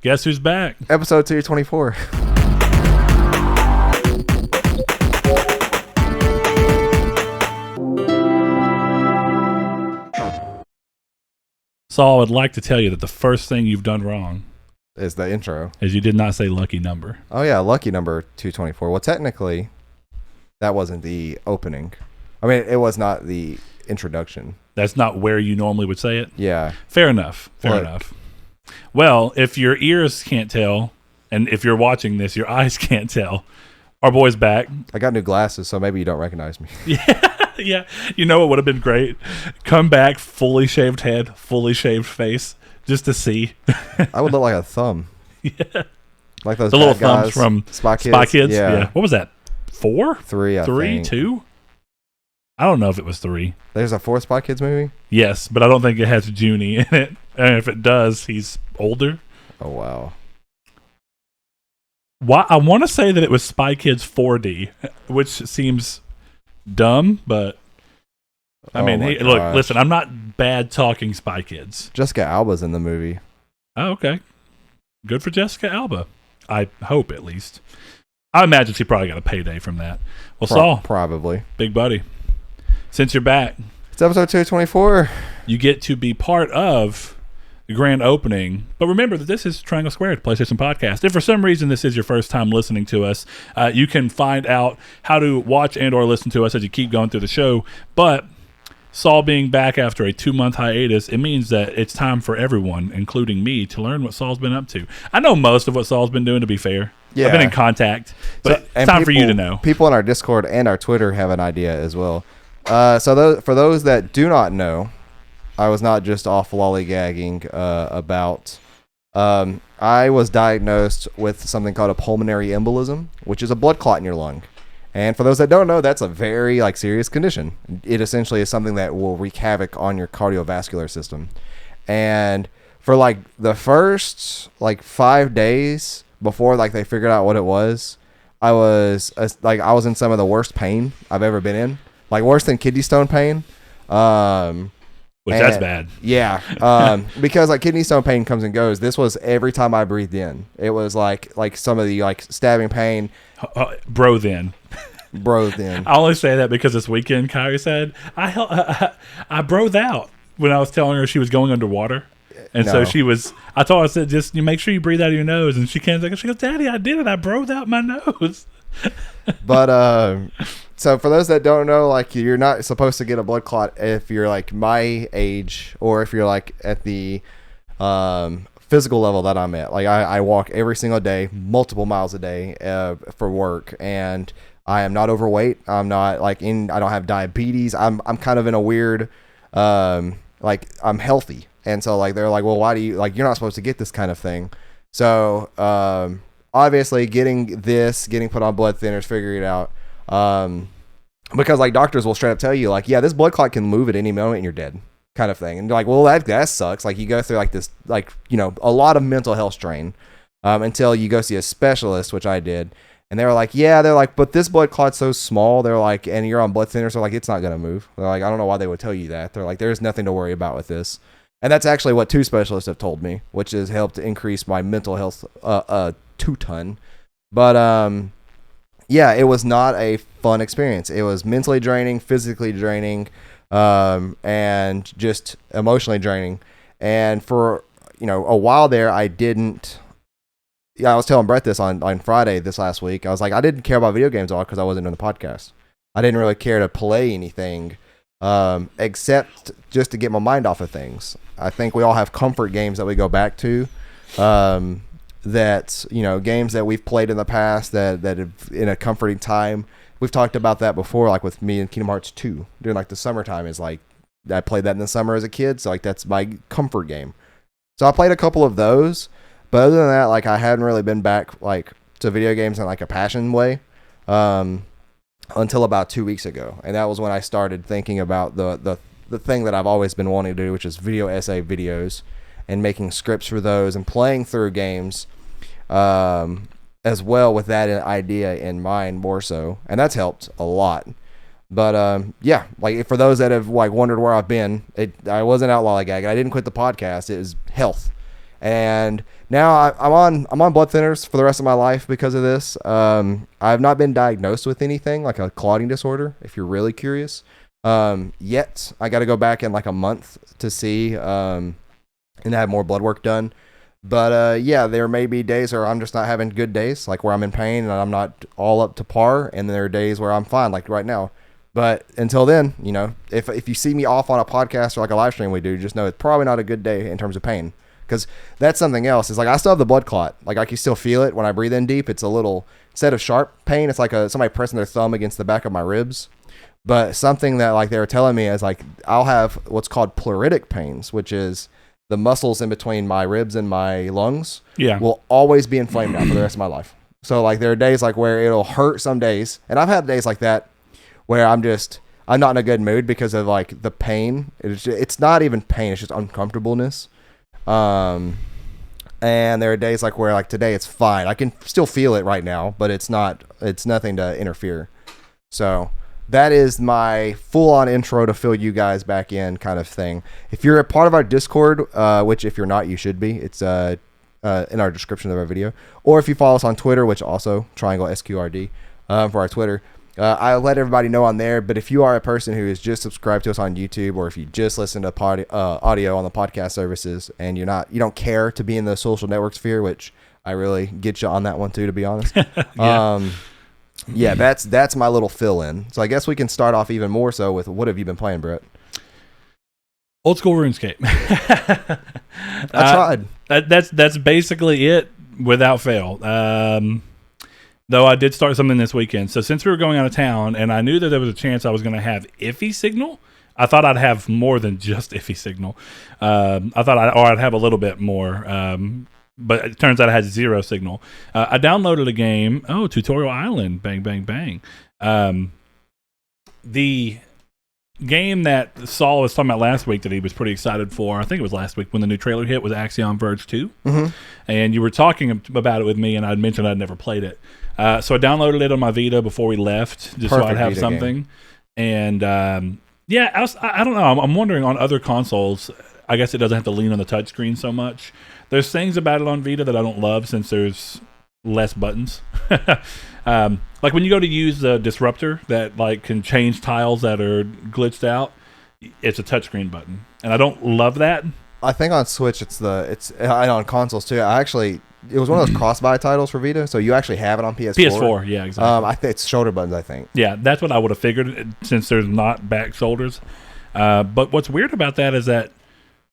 Guess who's back? Episode 224. Saul, I would like to tell you that the first thing you've done wrong Is the intro. is you did not say lucky number. Oh, yeah, lucky number 224. Well, technically, that wasn't the opening. I mean, it was not the introduction. That's not where you normally would say it? Yeah. Fair enough. Fair enough. Well, if your ears can't tell, and if you're watching this, your eyes can't tell, our boy's back. I got new glasses, so maybe you don't recognize me. Yeah. You know what would have been great? Come back, fully shaved head, fully shaved face, just to see. I would look like a thumb. Yeah. Like those The little bad thumbs guys. from Spy Kids. Yeah. What was that? 4? 3, I think. 2? I don't know if it was 3. There's a 4th Spy Kids movie? Yes, but I don't think it has Junie in it. And if it does, he's older. Oh, wow. I want to say that it was Spy Kids 4D, which seems dumb, but I mean, hey, look, listen, I'm not bad talking Spy Kids. Jessica Alba's in the movie. Oh, okay. Good for Jessica Alba. I hope, at least. I imagine she probably got a payday from that. Well, Saul. Probably. Big buddy. Since you're back. It's episode 224. You get to be part of the grand opening. But remember that this is Triangle Squared, PlayStation Podcast. If for some reason this is your first time listening to us, you can find out how to watch and or listen to us as you keep going through the show. But Saul being back after a 2-month hiatus, it means that it's time for everyone, including me, to learn what Saul's been up to. I know most of what Saul's been doing, to be fair. Yeah. I've been in contact, but it's time for you to know. People on our Discord and our Twitter have an idea as well. For those that do not know, I was not just off lollygagging about. I was diagnosed with something called a pulmonary embolism, which is a blood clot in your lung. And for those that don't know, that's a very serious condition. It essentially is something that will wreak havoc on your cardiovascular system. And for the first 5 days before they figured out what it was, I was in some of the worst pain I've ever been in, worse than kidney stone pain. That's bad. Yeah. Because kidney stone pain comes and goes. This was every time I breathed in. It was like some of the stabbing pain. Bro then. I only say that because this weekend Kyrie said I broed out when I was telling her she was going underwater. And so she was, I told her, I said, just you make sure you breathe out of your nose. And she came back and she goes, Daddy, I did it. I broed out my nose. But, so for those that don't know, you're not supposed to get a blood clot if you're my age or if you're at the physical level that I'm at. I walk every single day, multiple miles a day for work, and I am not overweight. I'm not I don't have diabetes. I'm kind of in a weird I'm healthy. And so they're well, why do you you're not supposed to get this kind of thing. So obviously getting put on blood thinners, figuring it out. Because doctors will straight up tell you yeah, this blood clot can move at any moment and you're dead kind of thing. And you're well, that sucks. You go through this, a lot of mental health strain, until you go see a specialist, which I did. And they were yeah, but this blood clot's so small. They're and you're on blood thinners. So it's not going to move. They're I don't know why they would tell you that. They're there's nothing to worry about with this. And that's actually what 2 specialists have told me, which has helped increase my mental health 2 ton. But yeah, it was not a fun experience. It was mentally draining, physically draining, and just emotionally draining. And for a while there, I was telling Brett this on Friday this last week. I was I didn't care about video games at all because I wasn't doing the podcast. I didn't really care to play anything except just to get my mind off of things. I think we all have comfort games that we go back to, that games that we've played in the past that have, in a comforting time. We've talked about that before, with me and Kingdom Hearts 2 during the summertime. Is I played that in the summer as a kid, so that's my comfort game. So I played a couple of those, but other than that, I hadn't really been back to video games in a passion way until about 2 weeks ago, and that was when I started thinking about the thing that I've always been wanting to do, which is video essay videos and making scripts for those and playing through games as well, with that idea in mind more so, and that's helped a lot. But yeah, for those that have wondered where I've been, I wasn't out lollygagging. I didn't quit the podcast. It was health, And now I'm on blood thinners for the rest of my life because of this. I've not been diagnosed with anything like a clotting disorder, if you're really curious. Yet I got to go back in like a month to see and have more blood work done. But yeah, there may be days where I'm just not having good days, like where I'm in pain and I'm not all up to par, and there are days where I'm fine, like right now. But until then, you know, if you see me off on a podcast or like a live stream we do, just know it's probably not a good day in terms of pain. Because that's something else. It's like I still have the blood clot. Like I can still feel it when I breathe in deep. It's a little, instead of sharp pain, it's like somebody pressing their thumb against the back of my ribs. But something that like they were telling me is like I'll have what's called pleuritic pains, which is the muscles in between my ribs and my lungs will always be inflamed now for the rest of my life. So like there are days like where it'll hurt some days. And I've had days like that where I'm not in a good mood because of like the pain. It's not even pain. It's just uncomfortableness. And there are days like where like today it's fine. I can still feel it right now, but it's nothing to interfere. So that is my full-on intro to fill you guys back in kind of thing. If you're a part of our Discord, which if you're not, you should be. It's in our description of our video. Or if you follow us on Twitter, which also triangle SQRD for our Twitter. I'll let everybody know on there. But if you are a person who is just subscribed to us on YouTube, or if you just listen to audio on the podcast services, and you don't care to be in the social network sphere, which I really get you on that one too, to be honest. Yeah, that's my little fill in. So I guess we can start off even more so with what have you been playing, Brett? Old school RuneScape. I tried. That's basically it without fail. Though I did start something this weekend. So since we were going out of town and I knew that there was a chance I was going to have iffy signal, I thought I'd have more than just iffy signal. I thought I'd have a little bit more. But it turns out I had zero signal. I downloaded a game. Oh, Tutorial Island. Bang, bang, bang. The game that Saul was talking about last week that he was pretty excited for, I think it was last week when the new trailer hit, was Axiom Verge 2. Mm-hmm. And you were talking about it with me, and I'd mentioned I'd never played it. So I downloaded it on my Vita before we left, just so I'd have Vita something. Game. And yeah, I don't know. I'm wondering on other consoles, I guess it doesn't have to lean on the touchscreen so much. There's things about it on Vita that I don't love since there's less buttons. Like when you go to use the disruptor that like can change tiles that are glitched out, it's a touchscreen button, and I don't love that. I think on Switch it's on consoles too. It was one of those cross-buy titles for Vita, so you actually have it on PS4. PS4, yeah, exactly. I think it's shoulder buttons, I think. Yeah, that's what I would have figured since there's not back shoulders. But what's weird about that is that,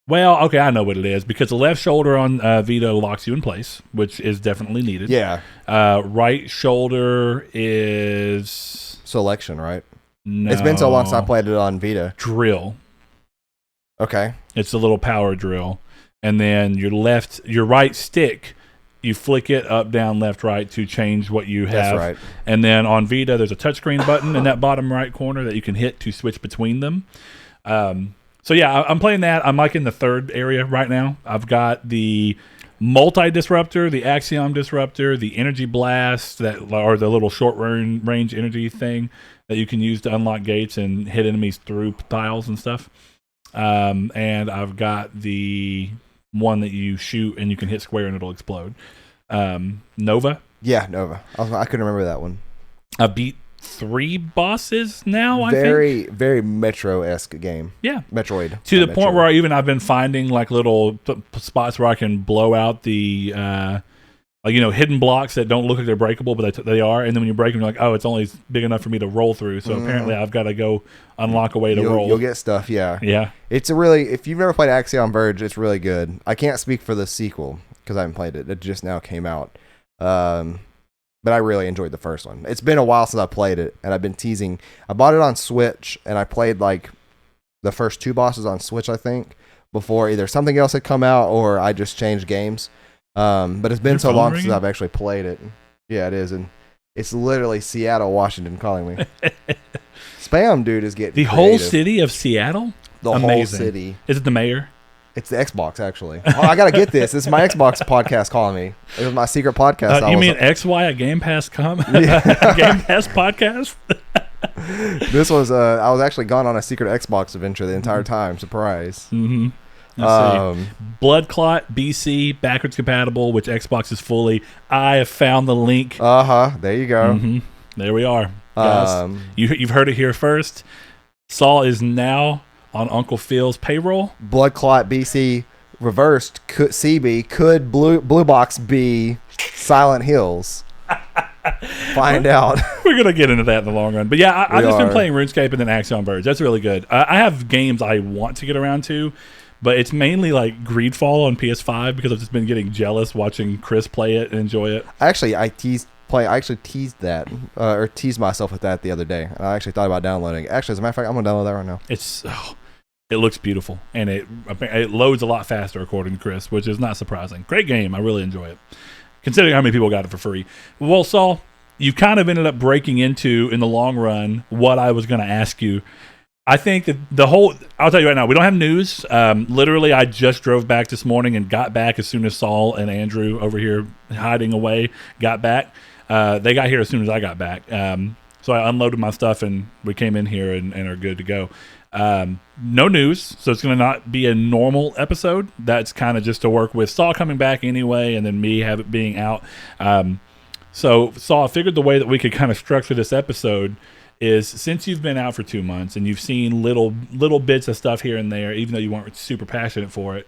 well, okay, I know what it is, because the left shoulder on Vita locks you in place, which is definitely needed. Yeah. Right shoulder is... Selection, right? No. It's been so long since I played it on Vita. Drill. Okay. It's a little power drill. And then your right stick, you flick it up, down, left, right to change what you have. That's right. And then on Vita, there's a touchscreen button in that bottom right corner that you can hit to switch between them. So yeah, I'm playing that. I'm like in the third area right now. I've got the multi-disruptor, the Axiom disruptor, the energy blast, or the little short range energy thing that you can use to unlock gates and hit enemies through tiles and stuff. And I've got the one that you shoot and you can hit square and it'll explode. Nova. Yeah, Nova. I couldn't remember that one. I beat 3 bosses now, I think. Very Metro-esque game. Yeah. Metroid. To the point where I've been finding like little spots where I can blow out the hidden blocks that don't look like they're breakable, but they are. And then when you break them, you're like, oh, it's only big enough for me to roll through. So apparently I've got to go unlock a way to roll. You'll get stuff, yeah. Yeah. If you've never played Axiom Verge, it's really good. I can't speak for the sequel because I haven't played it. It just now came out. But I really enjoyed the first one. It's been a while since I played it, and I've been teasing. I bought it on Switch, and I played like the first 2 bosses on Switch, I think, before either something else had come out or I just changed games. But it's been so long since I've actually played it. Yeah, it is, and it's literally Seattle, Washington calling me. Spam dude is getting the creative. Whole city of Seattle. The Amazing. Whole city. Is it the mayor? It's the Xbox, actually. Oh, I got to get this. This is my Xbox podcast calling me. It was my secret podcast. You mean XY at Game Pass Game Pass podcast? This was, I was actually gone on a secret Xbox adventure the entire time. Surprise. Mm-hmm. Let's see. Blood Clot BC backwards compatible, which Xbox is fully. I have found the link. There you go. Mm-hmm. There we are, guys. You've heard it here first. Saul is now on Uncle Phil's payroll. Blood Clot BC reversed. CB could Blue Box be Silent Hills? Find out. We're gonna get into that in the long run, but yeah, I've just been playing RuneScape and then Axiom Verge. That's really good. I have games I want to get around to, but it's mainly like Greedfall on PS5 because I've just been getting jealous watching Chris play it and enjoy it. Actually, I teased that or teased myself with that the other day. I actually thought about downloading it. Actually, as a matter of fact, I'm gonna download that right now. It looks beautiful and it loads a lot faster according to Chris, which is not surprising. Great game. I really enjoy it, considering how many people got it for free. Well, Saul, you kind of ended up breaking into, in the long run, what I was going to ask you. I think that I'll tell you right now, we don't have news. Literally, I just drove back this morning and got back as soon as Saul and Andrew over here hiding away got back. They got here as soon as I got back. So I unloaded my stuff and we came in here and are good to go. No news, so it's going to not be a normal episode. That's kind of just to work with Saul coming back anyway and then me being out. So Saul, I figured the way that we could kind of structure this episode is, since you've been out for 2 months and you've seen little bits of stuff here and there, even though you weren't super passionate for it,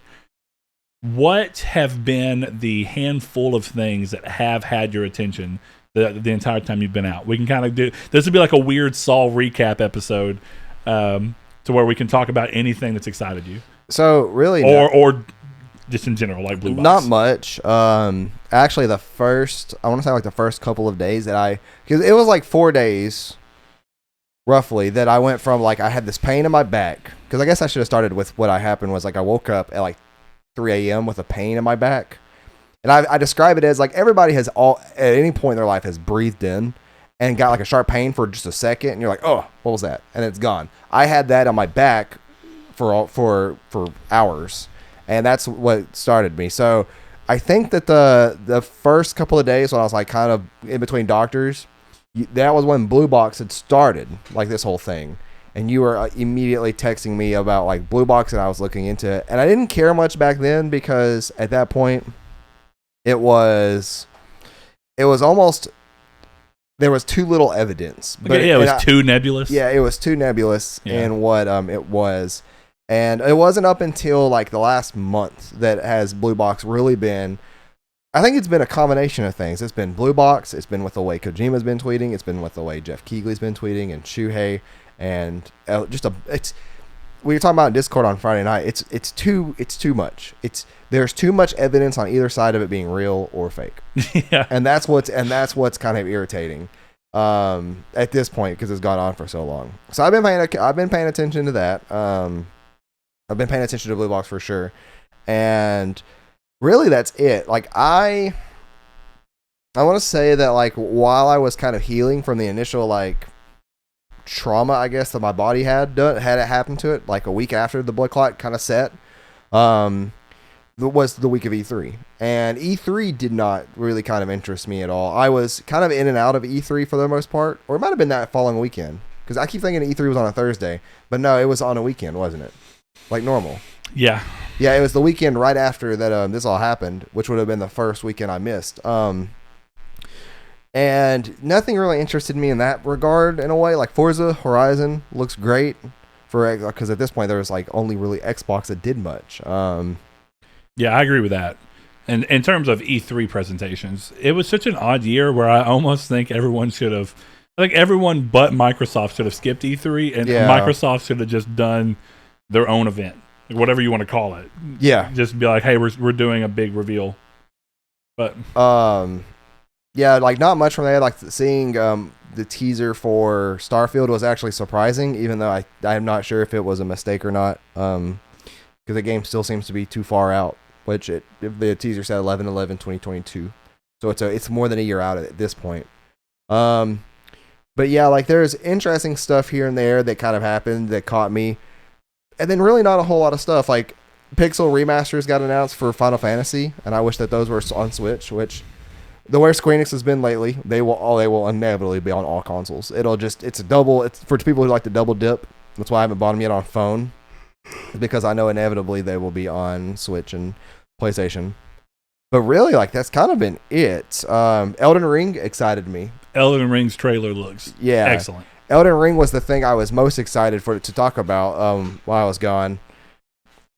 what have been the handful of things that have had your attention the entire time you've been out? We can kind of do this would be like a weird Saul recap episode, to where we can talk about anything that's excited you. So really, or just in general, like Blue Box. Not much. Actually, the first couple of days because it was like 4 days, roughly, that I went from like I had this pain in my back. Because I guess I should have started with what happened was like I woke up at like 3 a.m. with a pain in my back, and I describe it as like everybody has at any point in their life has breathed in and got like a sharp pain for just a second, and you're like, oh, what was that? And it's gone. I had that on my back for hours. And that's what started me. So I think that the first couple of days when I was like kind of in between doctors, that was when Blue Box had started, like this whole thing. And you were immediately texting me about like Blue Box, and I was looking into it. And I didn't care much back then because at that point it was almost, there was too little evidence. But it was too nebulous. Yeah, it was too nebulous in what it was. And it wasn't up until like the last month that has Blue Box really been. I think it's been a combination of things. It's been Blue Box. It's been with the way Kojima's been tweeting. It's been with the way Jeff Keighley's been tweeting, and Shuhei, and we were talking about in Discord on Friday night. It's too much. There's too much evidence on either side of it being real or fake. Yeah, and that's what's kind of irritating at this point because it's gone on for so long. So I've been paying attention to that. I've been paying attention to Blue Box for sure. And really that's it. Like I want to say that like while I was kind of healing from the initial like trauma, I guess, that my body had it happen to it, like a week after the blood clot kind of set, was the week of E3. And E3 did not really kind of interest me at all. I was kind of in and out of E3 for the most part, or it might have been that following weekend, because I keep thinking E3 was on a Thursday, but no, it was on a weekend, wasn't it? Like normal. Yeah, it was the weekend right after that this all happened, which would have been the first weekend I missed. And nothing really interested me in that regard in a way. Like Forza Horizon looks great because at this point there was like only really Xbox that did much. Yeah, I agree with that. And in terms of E3 presentations, it was such an odd year where I almost think everyone but Microsoft should have skipped E3, and Microsoft should have just done their own event, whatever you want to call it. Yeah, just be like, hey, we're doing a big reveal. But like not much from there. Like seeing the teaser for Starfield was actually surprising, even though I'm not sure if it was a mistake or not, because the game still seems to be too far out. Which the teaser said 11/11/2022, so it's more than a year out at this point. But yeah, like there's interesting stuff here and there that kind of happened that caught me. And then really not a whole lot of stuff. Like Pixel remasters got announced for Final Fantasy, and I wish that those were on Switch, which the way Square Enix has been lately, they will inevitably be on all consoles. It's for people who like to double dip. That's why I haven't bought them yet on phone. because I know inevitably they will be on Switch and PlayStation. But really, like, that's kind of been it. Elden Ring excited me. Elden Ring's trailer looks excellent. Elden Ring was the thing I was most excited for to talk about while I was gone.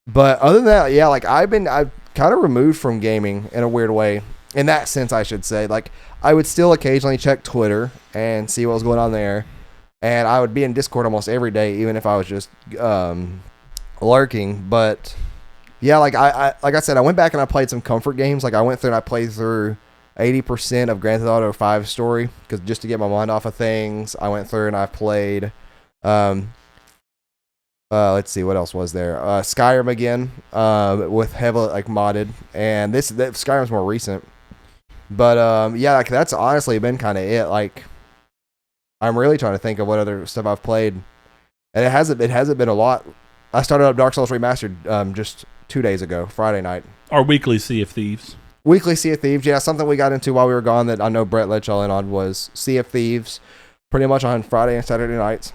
But other than that, yeah, like I've kind of removed from gaming in a weird way. In that sense, I should say. Like, I would still occasionally check Twitter and see what was going on there. And I would be in Discord almost every day, even if I was just lurking. But yeah, like I said, I went back and I played some comfort games. Like, I went through and I played through 80% of Grand Theft Auto 5 story, because just to get my mind off of things. I went through and I played let's see, what else was there? Skyrim again, with heavily like modded, and Skyrim's more recent. But yeah, like that's honestly been kind of it. Like, I'm really trying to think of what other stuff I've played, and it hasn't been a lot. I started up Dark Souls Remastered just 2 days ago, Friday night. Our weekly Sea of Thieves. Weekly Sea of Thieves, yeah, something we got into while we were gone that I know Brett let y'all in on was Sea of Thieves, pretty much on Friday and Saturday nights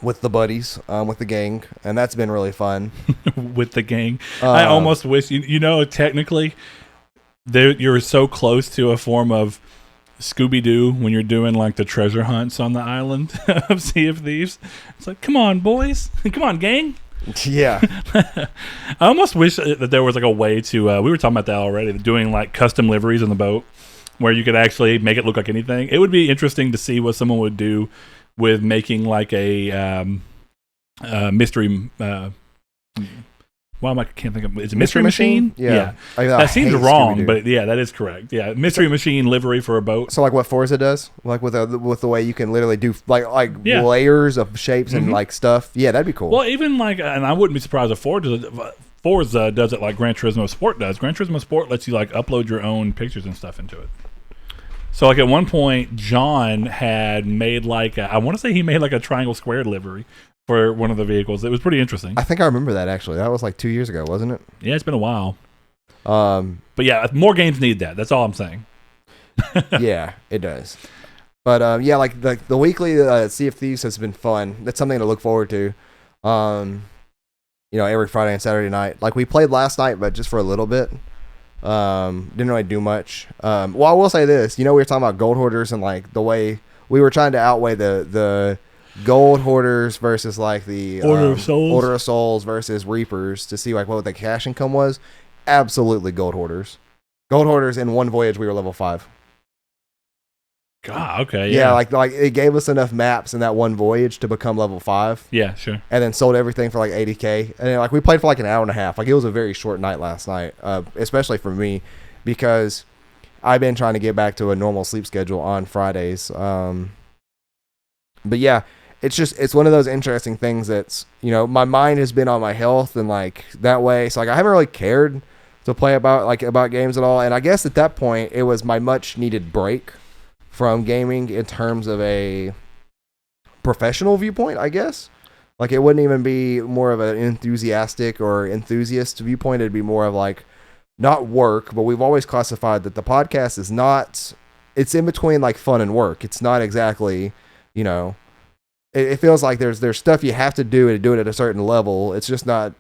with the buddies, with the gang, and that's been really fun. With the gang. I almost wish, technically, you're so close to a form of Scooby-Doo when you're doing like the treasure hunts on the island of Sea of Thieves. It's like, come on, boys. Come on, gang. Yeah. I almost wish that there was like a way to, we were talking about that already, doing like custom liveries on the boat where you could actually make it look like anything. It would be interesting to see what someone would do with making like a mystery, I can't think of, is it Mystery Machine? Yeah. That seems wrong, but yeah, that is correct. Yeah, Mystery Machine livery for a boat. So like what Forza does, like with the way you can literally do like layers of shapes and like stuff. Yeah, that'd be cool. Well, even like, and I wouldn't be surprised if Forza does it like Gran Turismo Sport does. Gran Turismo Sport lets you like upload your own pictures and stuff into it. So like at one point, John had made like I want to say he made like a triangle square livery for one of the vehicles. It was pretty interesting. I think I remember that actually. That was like 2 years ago, wasn't it? Yeah, it's been a while. But yeah, more games need that. That's all I'm saying. Yeah, it does. But yeah, like the weekly Sea of Thieves has been fun. That's something to look forward to. Every Friday and Saturday night. Like we played last night, but just for a little bit. Didn't really do much. Well, I will say this. We were talking about gold hoarders and like the way we were trying to outweigh the gold hoarders versus like the Order of Souls versus Reapers to see like what the cash income was. Absolutely gold hoarders. Gold hoarders in one voyage we were level 5. God, okay, yeah. Like it gave us enough maps in that one voyage to become level 5. Yeah, sure. And then sold everything for like 80K. And then, like we played for like an hour and a half. Like it was a very short night last night, especially for me because I've been trying to get back to a normal sleep schedule on Fridays. But yeah, it's one of those interesting things that's, my mind has been on my health and like that way. So like I haven't really cared to play about games at all. And I guess at that point it was my much needed break from gaming in terms of a professional viewpoint, I guess. Like it wouldn't even be more of an enthusiastic or enthusiast viewpoint. It'd be more of like not work, but we've always classified that the podcast is not, it's in between like fun and work. It's not exactly, it feels like there's stuff you have to do and do it at a certain level. It's just not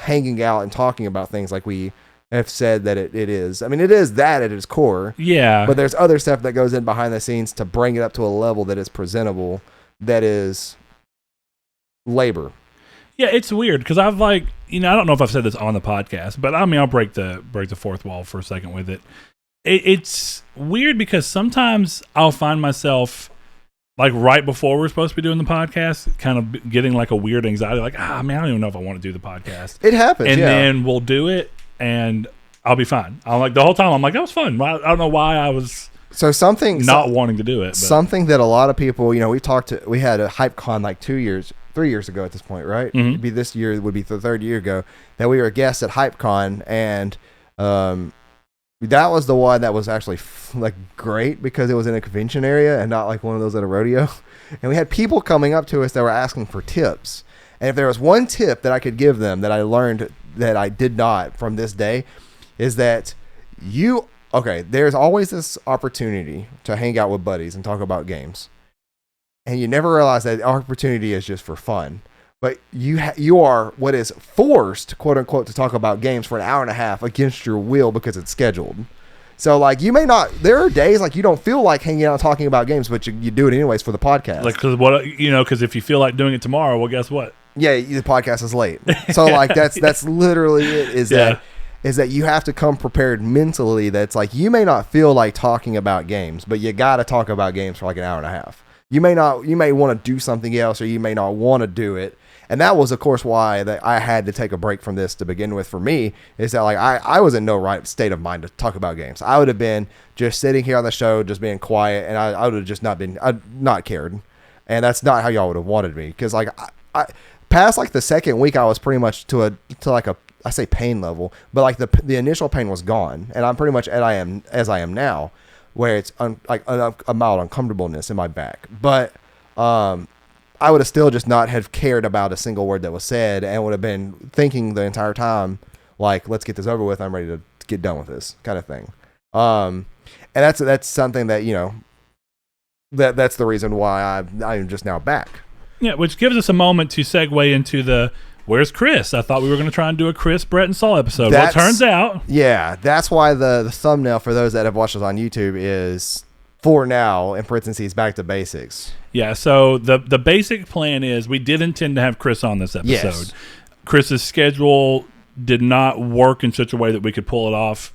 hanging out and talking about things like we have said that it is. I mean, it is that at its core. Yeah. But there's other stuff that goes in behind the scenes to bring it up to a level that is presentable, that is labor. Yeah, it's weird because I've like, I don't know if I've said this on the podcast, but I mean, I'll break the fourth wall for a second with it. It's weird because sometimes I'll find myself like right before we're supposed to be doing the podcast, kind of getting like a weird anxiety, like, man, I don't even know if I want to do the podcast. It happens, and then we'll do it, and I'll be fine. I'm like the whole time. I'm like, that was fun. I don't know why I was wanting to do it. But. Something that a lot of people, we had a HypeCon like 3 years ago at this point, right? Mm-hmm. It'd be this year would be the third year ago that we were guests at HypeCon, and that was the one that was actually like great because it was in a convention area and not like one of those at a rodeo. And we had people coming up to us that were asking for tips. And if there was one tip that I could give them that I learned that I did not from this day, is that there's always this opportunity to hang out with buddies and talk about games. And you never realize that opportunity is just for fun. but you are what is forced, quote unquote, to talk about games for an hour and a half against your will because it's scheduled. So like you may not. There are days like you don't feel like hanging out and talking about games, but you do it anyways for the podcast. Like because if you feel like doing it tomorrow, well, guess what? Yeah, the podcast is late. So like that's literally it. Is that you have to come prepared mentally. That's like you may not feel like talking about games, but you got to talk about games for like an hour and a half. You may want to do something else, or you may not want to do it. And that was, of course, why that I had to take a break from this to begin with. For me, is that like I was in no right state of mind to talk about games. I would have been just sitting here on the show, just being quiet, and I would have just not cared. And that's not how y'all would have wanted me, because like I past like the second week, I was pretty much to like a I say pain level, but like the initial pain was gone, and I'm pretty much as I am now, where it's like a mild uncomfortableness in my back, but I would have still just not have cared about a single word that was said, and would have been thinking the entire time, like, let's get this over with. I'm ready to get done with this kind of thing. And that's something that, you know, that's the reason why I'm just now back. Yeah, which gives us a moment to segue into where's Chris? I thought we were going to try and do a Chris, Brett, and Saul episode. Well, it turns out. Yeah, that's why the thumbnail for those that have watched us on YouTube is, for now, in parentheses, back to basics. Yeah, so the basic plan is we did intend to have Chris on this episode. Yes. Chris's schedule did not work in such a way that we could pull it off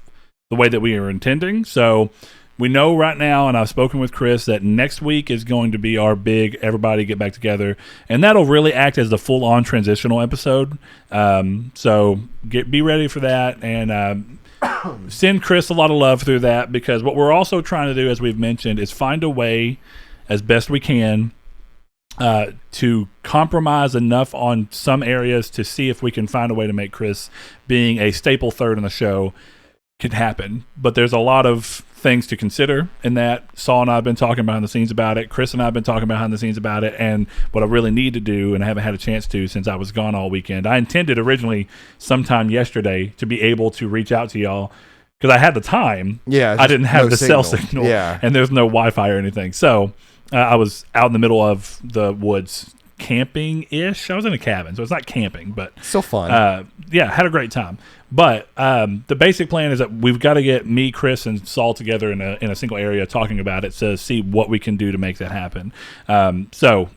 the way that we were intending. So we know right now, and I've spoken with Chris, that next week is going to be our big everybody get back together, and that'll really act as the full-on transitional episode. So be ready for that, and send Chris a lot of love through that, because what we're also trying to do, as we've mentioned, is find a way as best we can to compromise enough on some areas to see if we can find a way to make Chris being a staple third in the show can happen. But there's a lot of things to consider in that. Saul and I have been talking behind the scenes about it. Chris and I have been talking behind the scenes about it. And what I really need to do, and I haven't had a chance to since I was gone all weekend, I intended originally sometime yesterday to be able to reach out to y'all because I had the time. Yeah, I didn't have no the signal. cell signal. Yeah. And there's no Wi-Fi or anything. So I was out in the middle of the woods camping-ish. I was in a cabin, so it's not camping, but still fun. Yeah, had a great time. But the basic plan is that we've got to get me, Chris, and Saul together in a single area talking about it to see what we can do to make that happen. So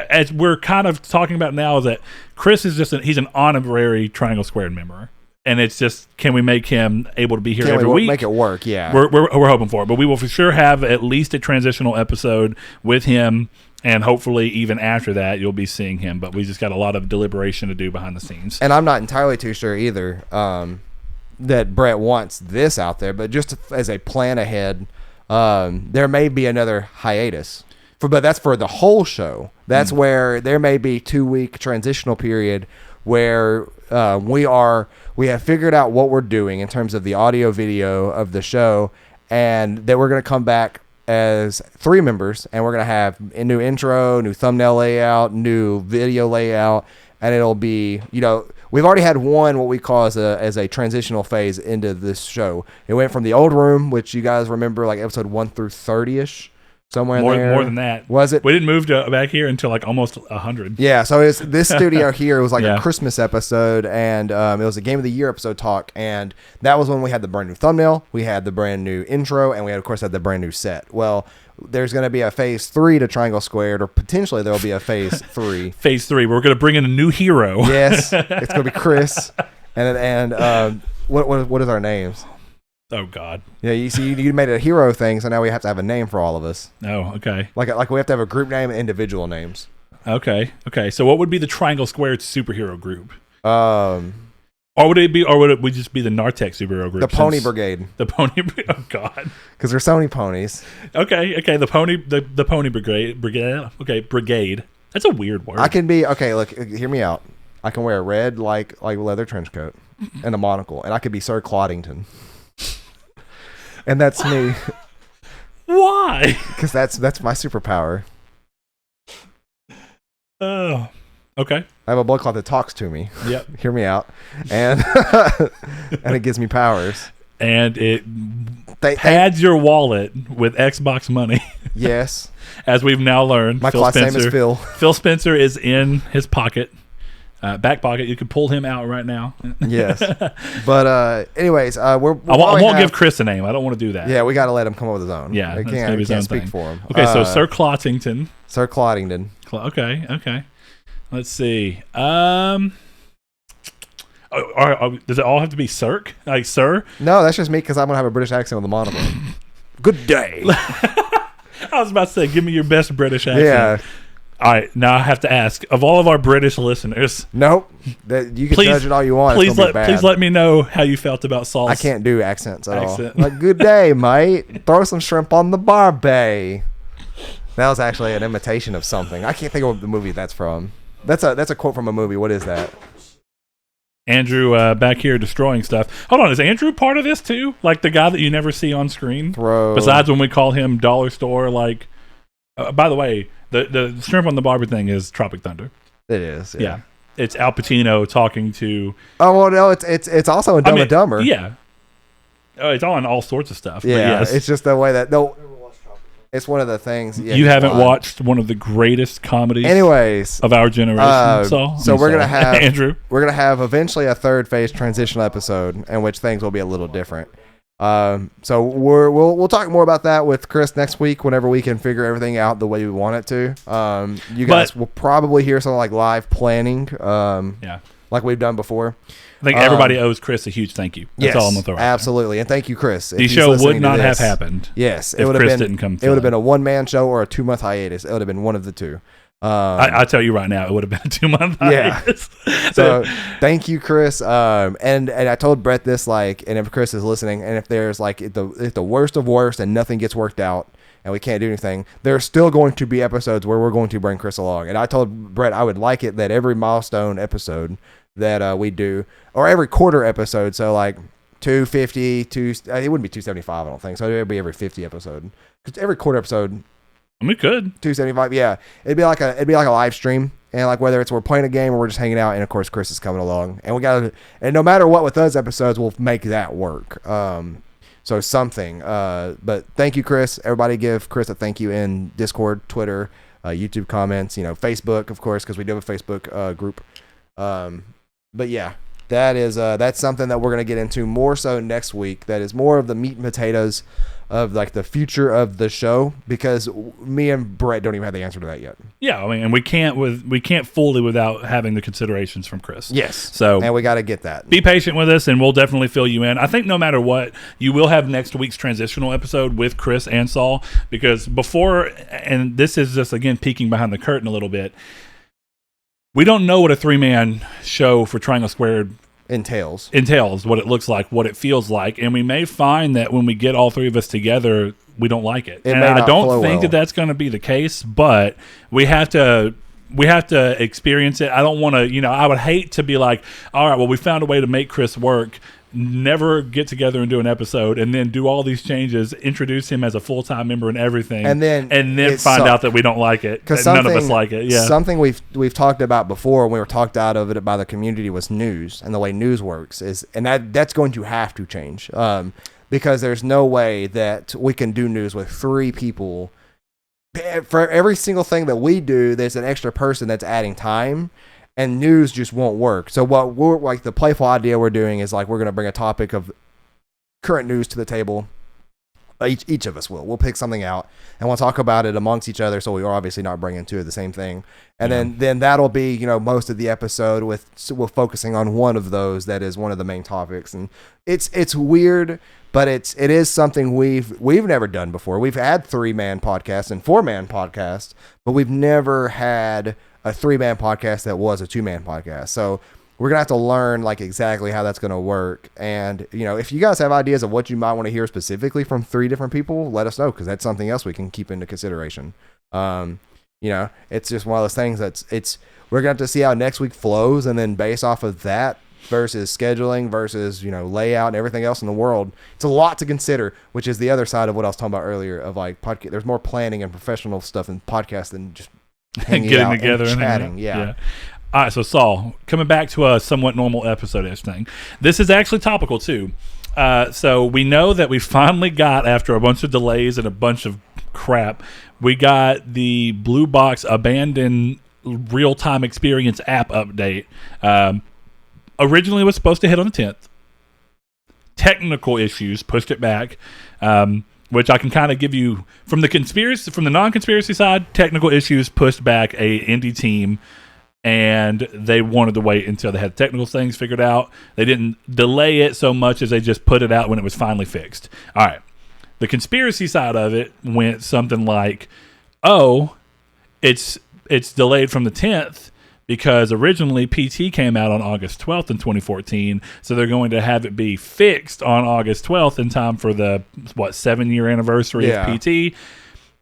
as we're kind of talking about now is that Chris is he's an honorary Triangle Squared member. And it's just, can we make him able to be here every week? Make it work, yeah. We're hoping for it. But we will for sure have at least a transitional episode with him. And hopefully even after that, you'll be seeing him. But we just got a lot of deliberation to do behind the scenes. And I'm not entirely too sure either that Brett wants this out there. But just as a plan ahead, there may be another hiatus. But that's for the whole show. That's where there may be 2-week transitional period where we have figured out what we're doing in terms of the audio video of the show, and that we're going to come back as 3 members, and we're going to have a new intro, new thumbnail layout, new video layout, and it'll be, you know, we've already had one what we call as a transitional phase into this show. It went from the old room, which you guys remember, like episode 1 through 30-ish. Somewhere in there. More than that. Was it? We didn't move back here until like almost 100. Yeah, so it's this studio here was like a Christmas episode, and it was a Game of the Year episode talk, and that was when we had the brand new thumbnail, we had the brand new intro, and we of course had the brand new set. Well, there's going to be a phase 3 to Triangle Squared, or potentially there will be a phase 3. Phase 3. We're going to bring in a new hero. Yes, it's going to be Chris, and what is our names? Oh God! Yeah, you see, you made a hero thing, so now we have to have a name for all of us. Oh, okay. Like we have to have a group name and individual names. Okay. So what would be the Triangle Squared superhero group? Or would it just be the Nartek superhero group? The Pony Brigade. The Pony. Oh God! Because there's so many ponies. Okay. The Pony Brigade. Okay, Brigade. That's a weird word. I can be okay. Look, hear me out. I can wear a red like leather trench coat and a monocle, and I could be Sir Cloddington. And that's me. Why? Because that's my superpower. Oh, okay. I have a blood clot that talks to me. Yep. Hear me out. And and it gives me powers. And it pads your wallet with Xbox money. Yes. As we've now learned, My class name is Phil. Phil Spencer is in his pocket, back pocket. You could pull him out right now. Yes. But anyways, I won't give Chris a name. I don't want to do that. Yeah, we got to let him come up with his own. Yeah, we can't speak for him. Okay, so Sir Clottington. Sir Clottington. Okay. Let's see. Does it all have to be Sir? Like Sir? No, that's just me because I'm gonna have a British accent with a monocle. Good day. I was about to say, give me your best British accent. Yeah. All right, now I have to ask, of all of our British listeners. Nope. You can judge it all you want. Please let me know how you felt about Saul's I can't do accents at all. Like, good day, mate. Throw some shrimp on the barbie. That was actually an imitation of something. I can't think of what the movie that's from. That's a quote from a movie. What is that? Andrew back here destroying stuff. Hold on, is Andrew part of this too? Like the guy that you never see on screen? Besides when we call him Dollar Store, like... by the way, the shrimp on the barber thing is Tropic Thunder. It is, yeah. It's Al Pacino talking to... Oh, well, no, it's also in Dumb and Dumber. Yeah. Oh, it's on all sorts of stuff. Yeah, yes. it's just the way that... No, it's one of the things... Yeah, you haven't watched one of the greatest comedies of our generation, so we're going to have... Andrew. We're going to have eventually a third phase transitional episode in which things will be a little different. So we'll talk more about that with Chris next week whenever we can figure everything out the way we want it to. You guys will probably hear something like live planning, like we've done before. I think everybody owes Chris a huge thank you. That's all I'm gonna throw out there. Absolutely, and thank you, Chris. The show would not have happened. Yes, if Chris didn't come through. It would have been a one-man show or a 2-month hiatus. It would have been one of the two. I tell you right now, it would have been a 2-month hiatus. So thank you, Chris. And I told Brett this, like, and if Chris is listening, and if there's like if the worst of worst and nothing gets worked out and we can't do anything, there's still going to be episodes where we're going to bring Chris along. And I told Brett I would like it that every milestone episode that we do, or every quarter episode, so like 250, it wouldn't be 275, I don't think. So it would be every 50 episode. Because every quarter episode. We could 275, yeah. It'd be like a live stream, and like whether it's we're playing a game or we're just hanging out, and of course Chris is coming along, and no matter what with those episodes, we'll make that work. So something. But thank you, Chris. Everybody give Chris a thank you in Discord, Twitter, YouTube comments, Facebook, of course, because we do have a Facebook group. But yeah, that's something that we're gonna get into more so next week. That is more of the meat and potatoes of like the future of the show, because me and Brett don't even have the answer to that yet. Yeah, I mean, and we can't fully without having the considerations from Chris. Yes. So and we got to get that. Be patient with us, and we'll definitely fill you in. I think no matter what, you will have next week's transitional episode with Chris and Saul, because before, and this is just again peeking behind the curtain a little bit, we don't know what a 3-man show for Triangle Squared entails, what it looks like, what it feels like, and we may find that when we get all three of us together, we don't like it. And I don't think that that's going to be the case, but we have to experience it. I don't want to, I would hate to be like, all right, well, we found a way to make Chris work, never get together and do an episode, and then do all these changes, introduce him as a full-time member and everything, and then find out that we don't like it, because none of us like it. Yeah, something we've talked about before when we were talked out of it by the community was news, and the way news works and that's going to have to change, because there's no way that we can do news with 3 people. For every single thing that we do, there's an extra person that's adding time. And news just won't work. So what we're like, the playful idea we're doing is like, we're going to bring a topic of current news to the table. Each of us we'll pick something out and we'll talk about it amongst each other. So we are obviously not bringing 2 of the same thing. And then that'll be, most of the episode we're focusing on one of those. That is one of the main topics. And it's weird, but it is something we've never done before. We've had 3-man podcasts and 4-man podcasts, but we've never had a 3-man podcast that was a 2-man podcast. So we're going to have to learn like exactly how that's going to work. And, if you guys have ideas of what you might want to hear specifically from 3 different people, let us know, because that's something else we can keep into consideration. It's just one of those things we're going to have to see how next week flows, and then based off of that versus scheduling versus, layout and everything else in the world, it's a lot to consider, which is the other side of what I was talking about earlier of like podcast. There's more planning and professional stuff in podcasts than just getting together and chatting. Yeah. All right, so Saul, coming back to a somewhat normal episode-ish thing. This is actually topical too. So we know that we finally got, after a bunch of delays and a bunch of crap. We got the Blue Box Abandoned Real-Time Experience app update. Originally, it was supposed to hit on the 10th. Technical issues pushed it back, which I can kind of give you from the non-conspiracy side. Technical issues pushed back a indie team, and they wanted to wait until they had technical things figured out. They didn't delay it so much as they just put it out when it was finally fixed. All right. The conspiracy side of it went something like, oh, it's delayed from the 10th because originally PT came out on August 12th in 2014, so they're going to have it be fixed on August 12th in time for the, 7-year anniversary of PT.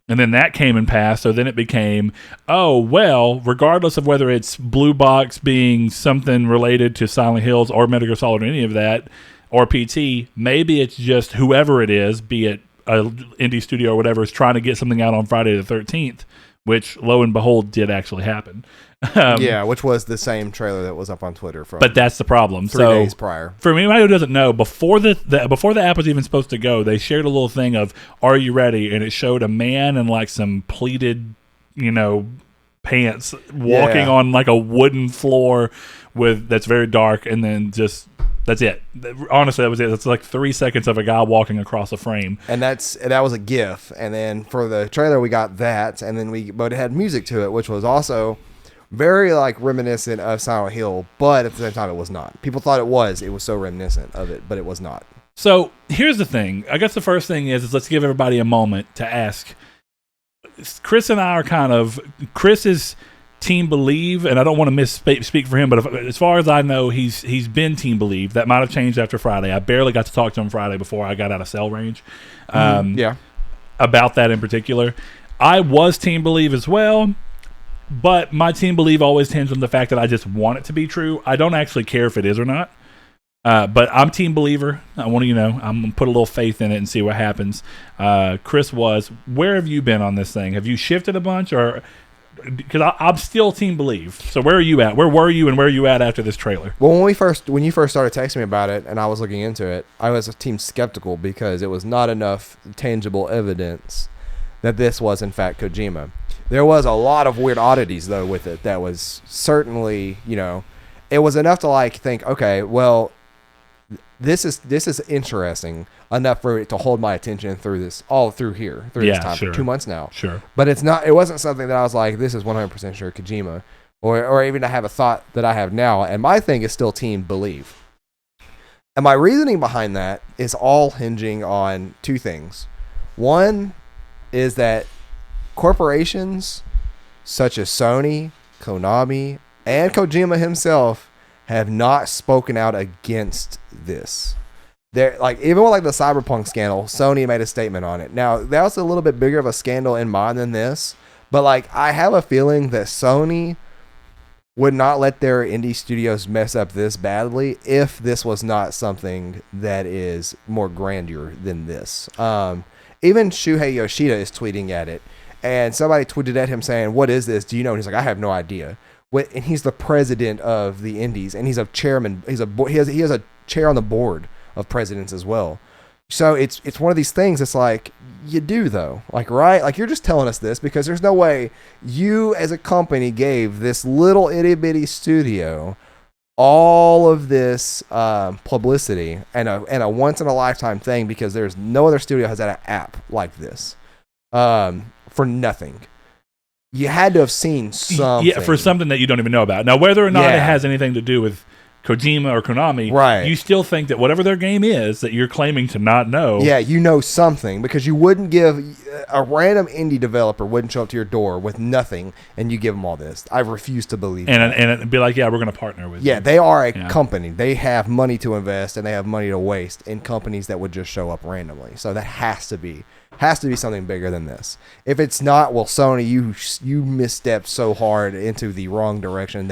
And then that came and passed, so then it became, oh, well, regardless of whether it's Blue Box being something related to Silent Hills or Metal Gear Solid or any of that, or PT, maybe it's just whoever it is, be it an indie studio or whatever, is trying to get something out on Friday the 13th, which, lo and behold, did actually happen. Which was the same trailer that was up on Twitter from. But that's the problem. 3 days prior. For anybody who doesn't know, before the app was even supposed to go, they shared a little thing of "Are you ready?" and it showed a man in like some pleated, pants walking on like a wooden floor that's very dark, and then just. That's it. Honestly, that was it. It's like 3 seconds of a guy walking across a frame. And that was a GIF. And then for the trailer, we got that. And then but it had music to it, which was also very like reminiscent of Silent Hill. But at the same time, it was not. People thought it was. It was so reminiscent of it, but it was not. So here's the thing. I guess the first thing is let's give everybody a moment to ask. Chris and I are Chris is Team Believe, and I don't want to speak for him, but as far as I know, he's been Team Believe. That might have changed after Friday. I barely got to talk to him Friday before I got out of cell range. About that in particular, I was Team Believe as well, but my Team Believe always hinges on the fact that I just want it to be true. I don't actually care if it is or not. But I'm Team Believer. I want to, I'm gonna put a little faith in it and see what happens. Chris was. Where have you been on this thing? Have you shifted a bunch or? Because I'm still Team Believe. So where are you at? Where were you and where are you at after this trailer? Well, when you first started texting me about it and I was looking into it, I was a team skeptical because it was not enough tangible evidence that this was in fact Kojima. There was a lot of weird oddities though with it that was certainly, it was enough to like think, okay, well, this is interesting enough for it to hold my attention through this time for 2 months now. Sure. But it wasn't something that I was like, this is 100% sure Kojima, or even to have a thought that I have now. And my thing is still Team Believe. And my reasoning behind that is all hinging on two things. One is that corporations such as Sony, Konami, and Kojima himself have not spoken out against this. They're like, even with like the Cyberpunk scandal, Sony made a statement on it. Now, that was a little bit bigger of a scandal in mind than this, but like, I have a feeling that Sony would not let their indie studios mess up this badly if this was not something that is more grandeur than this. Even Shuhei Yoshida is tweeting at it, and somebody tweeted at him saying, "What is this? Do you know?" And he's like, "I have no idea." And he's the president of the Indies, and he's a chairman. He has a chair on the board of presidents as well. So it's one of these things. It's like, you do though, like, right? Like, you're just telling us this because there's no way you as a company gave this little itty bitty studio all of this publicity and a once in a lifetime thing because there's no other studio has had an app like this for nothing. You had to have seen something. Yeah, for something that you don't even know about. Now, whether or not it has anything to do with Kojima or Konami, right, you still think that whatever their game is that you're claiming to not know. Yeah, you know something because you wouldn't give a random indie developer wouldn't show up to your door with nothing and you give them all this. I refuse to believe that. And it'd be like, yeah, we're going to partner with you. Yeah, they are a company. They have money to invest and they have money to waste in companies that would just show up randomly. So that has to be something bigger than this. If it's not, well, Sony, you misstepped so hard into the wrong direction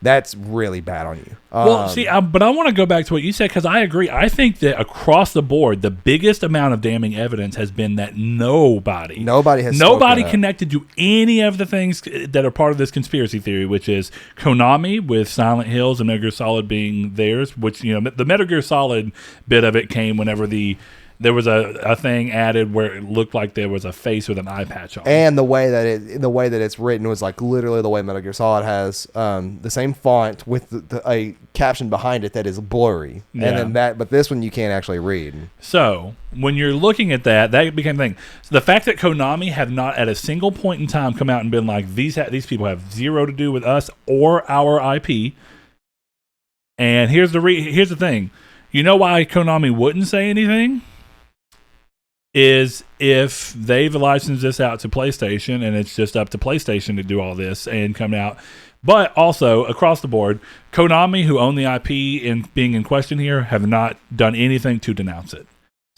that's really bad on you. But I want to go back to what you said because I agree. I think that across the board, the biggest amount of damning evidence has been that nobody connected to any of the things that are part of this conspiracy theory, which is Konami with Silent Hills and Metal Gear Solid being theirs. Which the Metal Gear Solid bit of it came whenever the there was a thing added where it looked like there was a face with an eye patch on. And the way that it's written was like literally the way Metal Gear Solid has the same font with a caption behind it that is blurry. Yeah. And then but this one you can't actually read. So when you're looking at that became a thing. So the fact that Konami have not at a single point in time come out and been like, these people have zero to do with us or our IP. And here's the thing. You know why Konami wouldn't say anything? Is if they've licensed this out to PlayStation and it's just up to PlayStation to do all this and come out. But also, across the board, Konami, who own the IP being in question here, have not done anything to denounce it.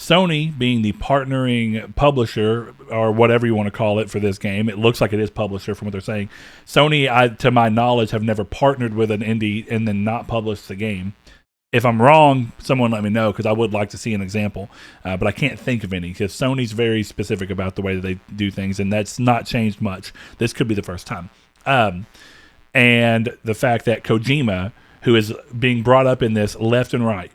Sony, being the partnering publisher, or whatever you want to call it for this game, it looks like it is publisher from what they're saying. Sony, to my knowledge, have never partnered with an indie and then not published the game. If I'm wrong, someone let me know, because I would like to see an example. But I can't think of any, because Sony's very specific about the way that they do things, and that's not changed much. This could be the first time. And the fact that Kojima, who is being brought up in this left and right,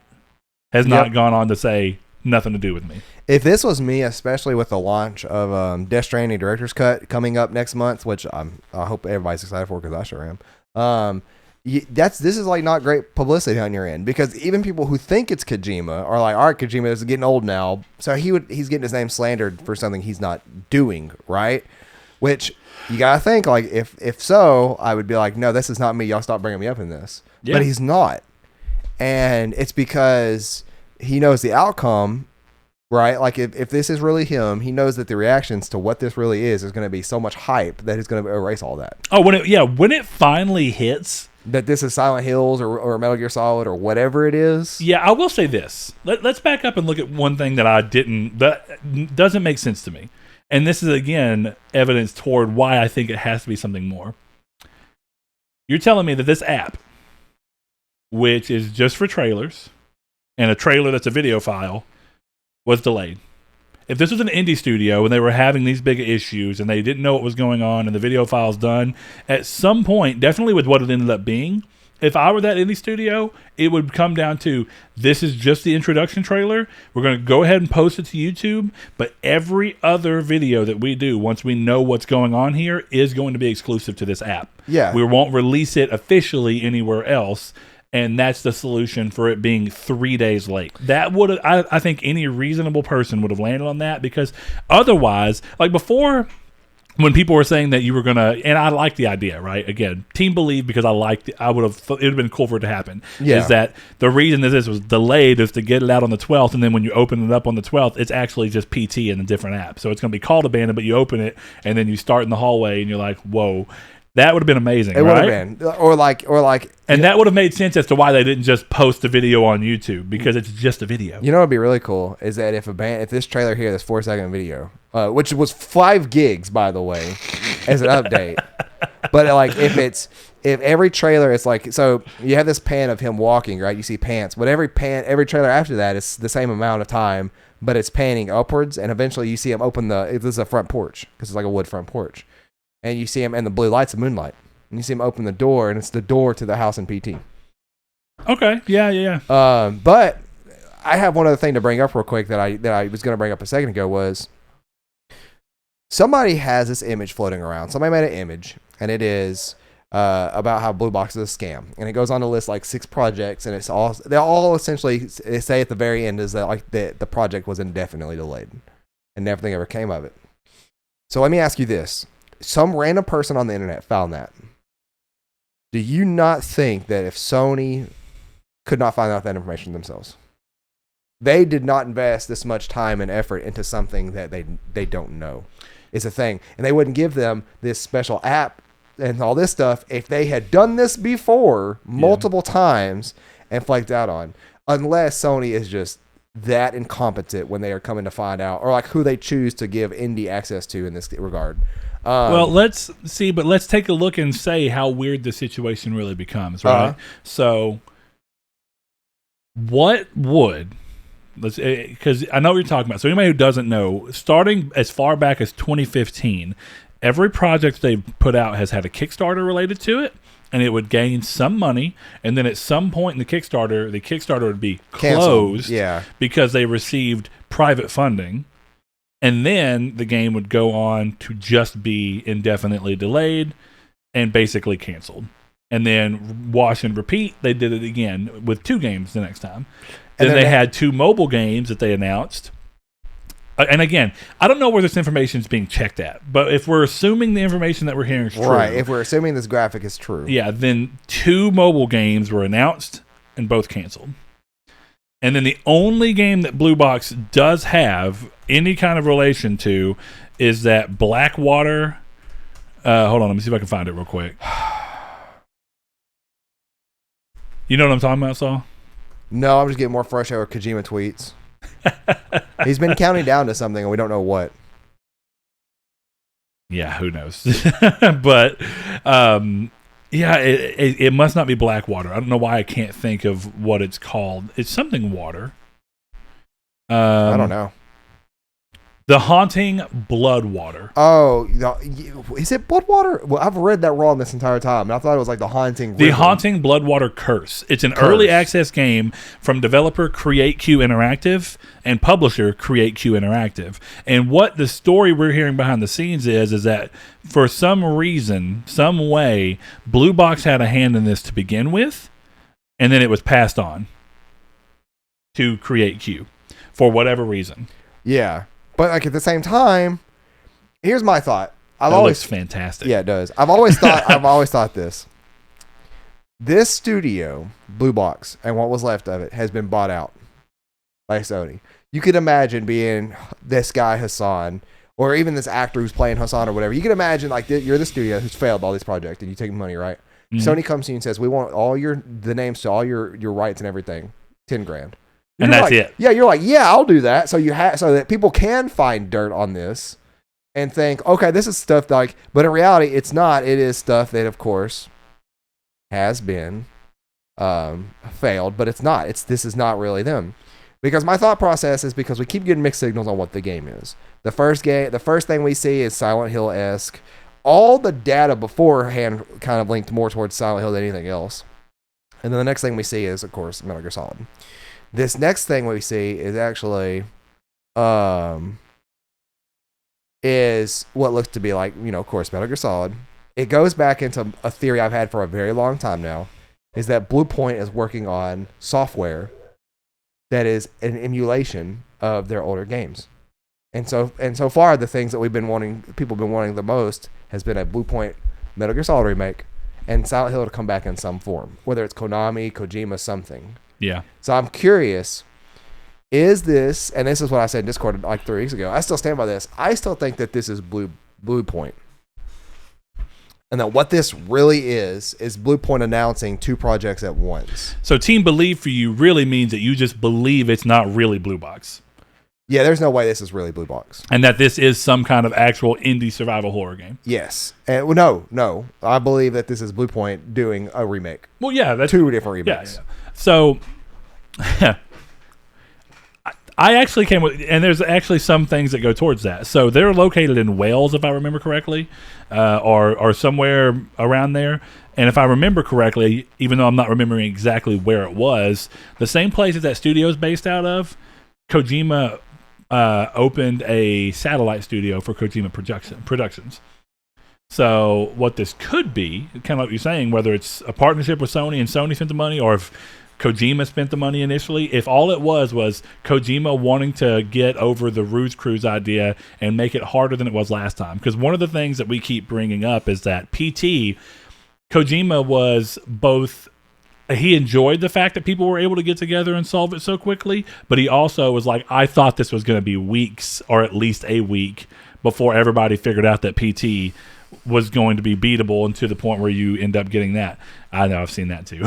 has not gone on to say nothing to do with me. If this was me, especially with the launch of Death Stranding Director's Cut coming up next month, which I hope everybody's excited for, because I sure am. This is like not great publicity on your end, because even people who think it's Kojima are like, all right, Kojima is getting old now, so he's getting his name slandered for something he's not doing, right? Which you gotta think, like, if so, I would be like, no, this is not me. Y'all stop bringing me up in this. Yeah. But he's not, and it's because he knows the outcome, right? Like if this is really him, he knows that the reactions to what this really is going to be so much hype that he's going to erase all that. Oh, when it finally hits. That this is Silent Hills or Metal Gear Solid or whatever it is. Yeah, I will say this. Let's back up and look at one thing that doesn't make sense to me. And this is, again, evidence toward why I think it has to be something more. You're telling me that this app, which is just for trailers, and a trailer that's a video file, was delayed. If this was an indie studio and they were having these big issues and they didn't know what was going on and the video file's done, at some point, definitely with what it ended up being, if I were that indie studio, it would come down to, this is just the introduction trailer. We're going to go ahead and post it to YouTube, but every other video that we do, once we know what's going on here, is going to be exclusive to this app. Yeah. We won't release it officially anywhere else. And that's the solution for it being 3 days late. That would, I think, any reasonable person would have landed on that, because otherwise, like before, when people were saying that you were gonna, and I like the idea, right? Again, Team Believe, because it would have been cool for it to happen. Yeah. Is that the reason that this was delayed is to get it out on the 12th, and then when you open it up on the 12th, it's actually just PT in a different app. So it's gonna be called Abandoned, but you open it and then you start in the hallway and you're like, whoa. That would have been amazing, right? It would have been. Or like... And that would have made sense as to why they didn't just post a video on YouTube, because it's just a video. You know what would be really cool is that if this trailer here, this 4-second video, which was 5 gigs, by the way, as an update. But like if every trailer is like, so you have this pan of him walking, right? You see pants. But every trailer after that is the same amount of time, but it's panning upwards, and eventually you see him open this is a front porch, because it's like a wood front porch. And you see him in the blue lights of moonlight. And you see him open the door, and it's the door to the house in PT. Okay. Yeah. But I have one other thing to bring up real quick that I was going to bring up a second ago was somebody has this image floating around. Somebody made an image, and it is about how Blue Box is a scam. And it goes on to list like 6 projects, and they all essentially say at the very end is that like the project was indefinitely delayed, and nothing ever came of it. So let me ask you this. Some random person on the internet found that. Do you not think that if Sony could not find out that information themselves, they did not invest this much time and effort into something that they don't know is a thing, and they wouldn't give them this special app and all this stuff if they had done this before multiple times and flaked out on, unless Sony is just that incompetent when they are coming to find out, or like who they choose to give indie access to in this regard. Well, let's see, but let's take a look and say how weird the situation really becomes, right? So, what would, because I know what you're talking about. So, anybody who doesn't know, starting as far back as 2015, every project they've put out has had a Kickstarter related to it, and it would gain some money, and then at some point in the Kickstarter would be closed, yeah, because they received private funding, and then the game would go on to just be indefinitely delayed and basically canceled. And then wash and repeat, they did it again with 2 games the next time. And then they had 2 mobile games that they announced. And again, I don't know where this information is being checked at, but if we're assuming the information that we're hearing is true. Right, if we're assuming this graphic is true. Yeah, then 2 mobile games were announced and both canceled. And then the only game that Blue Box does have any kind of relation to is that Blackwater. Hold on, let me see if I can find it real quick. You know what I'm talking about, Saul? No, I'm just getting more fresh over Kojima tweets. He's been counting down to something and we don't know what. Yeah, who knows? But yeah, it must not be Blackwater. I don't know why I can't think of what it's called. It's something water. I don't know. The Haunting Bloodwater. Oh, is it Bloodwater? Well, I've read that wrong this entire time. And I thought it was like the Haunting. The Haunting Bloodwater Curse. It's an early access game from developer CreateQ Interactive and publisher CreateQ Interactive. And what the story we're hearing behind the scenes is that for some reason, some way, Blue Box had a hand in this to begin with, and then it was passed on to CreateQ for whatever reason. Yeah. But like at the same time, here's my thought. That looks fantastic. Yeah, it does. I've always thought this. This studio, Blue Box, and what was left of it has been bought out by Sony. You could imagine being this guy Hassan, or even this actor who's playing Hassan or whatever. You could imagine like you're the studio who's failed all these projects, and you take money, right? Mm-hmm. Sony comes to you and says, "We want all the names to all your rights and everything, $10,000." And that's it. Yeah, you're like, yeah, I'll do that. So so that people can find dirt on this and think, okay, this is stuff like, but in reality, it's not. It is stuff that, of course, has been failed, but it's not. This is not really them. Because my thought process is because we keep getting mixed signals on what the game is. The first thing we see is Silent Hill-esque. All the data beforehand kind of linked more towards Silent Hill than anything else. And then the next thing we see is, of course, Metal Gear Solid. This next thing we see is actually is what looks to be like, of course, Metal Gear Solid. It goes back into a theory I've had for a very long time now, is that Blue Point is working on software that is an emulation of their older games. And so far, the things that people have been wanting the most has been a Blue Point Metal Gear Solid remake and Silent Hill to come back in some form, whether it's Konami, Kojima, something. Yeah. So I'm curious, is this, and this is what I said in Discord like 3 weeks ago, I still stand by this. I still think that this is Blue Point. And that what this really is Blue Point announcing 2 projects at once. So Team Believe for you really means that you just believe it's not really Blue Box. Yeah, there's no way this is really Blue Box. And that this is some kind of actual indie survival horror game. Yes. And no. I believe that this is Blue Point doing a remake. Well, yeah. That's 2 different remakes. Yeah. So, I actually came with, and there's actually some things that go towards that. So they're located in Wales, if I remember correctly, or somewhere around there. And if I remember correctly, even though I'm not remembering exactly where it was, the same place that studio is based out of, Kojima opened a satellite studio for Kojima Productions. So what this could be, kind of like you're saying, whether it's a partnership with Sony and Sony spent the money, or if Kojima spent the money initially, if all it was Kojima wanting to get over the Ruse Cruise idea and make it harder than it was last time. Because one of the things that we keep bringing up is that Kojima was both, he enjoyed the fact that people were able to get together and solve it so quickly, but he also was like, I thought this was going to be weeks or at least a week before everybody figured out that PT was going to be beatable, and to the point where you end up getting that. I know, I've seen that too.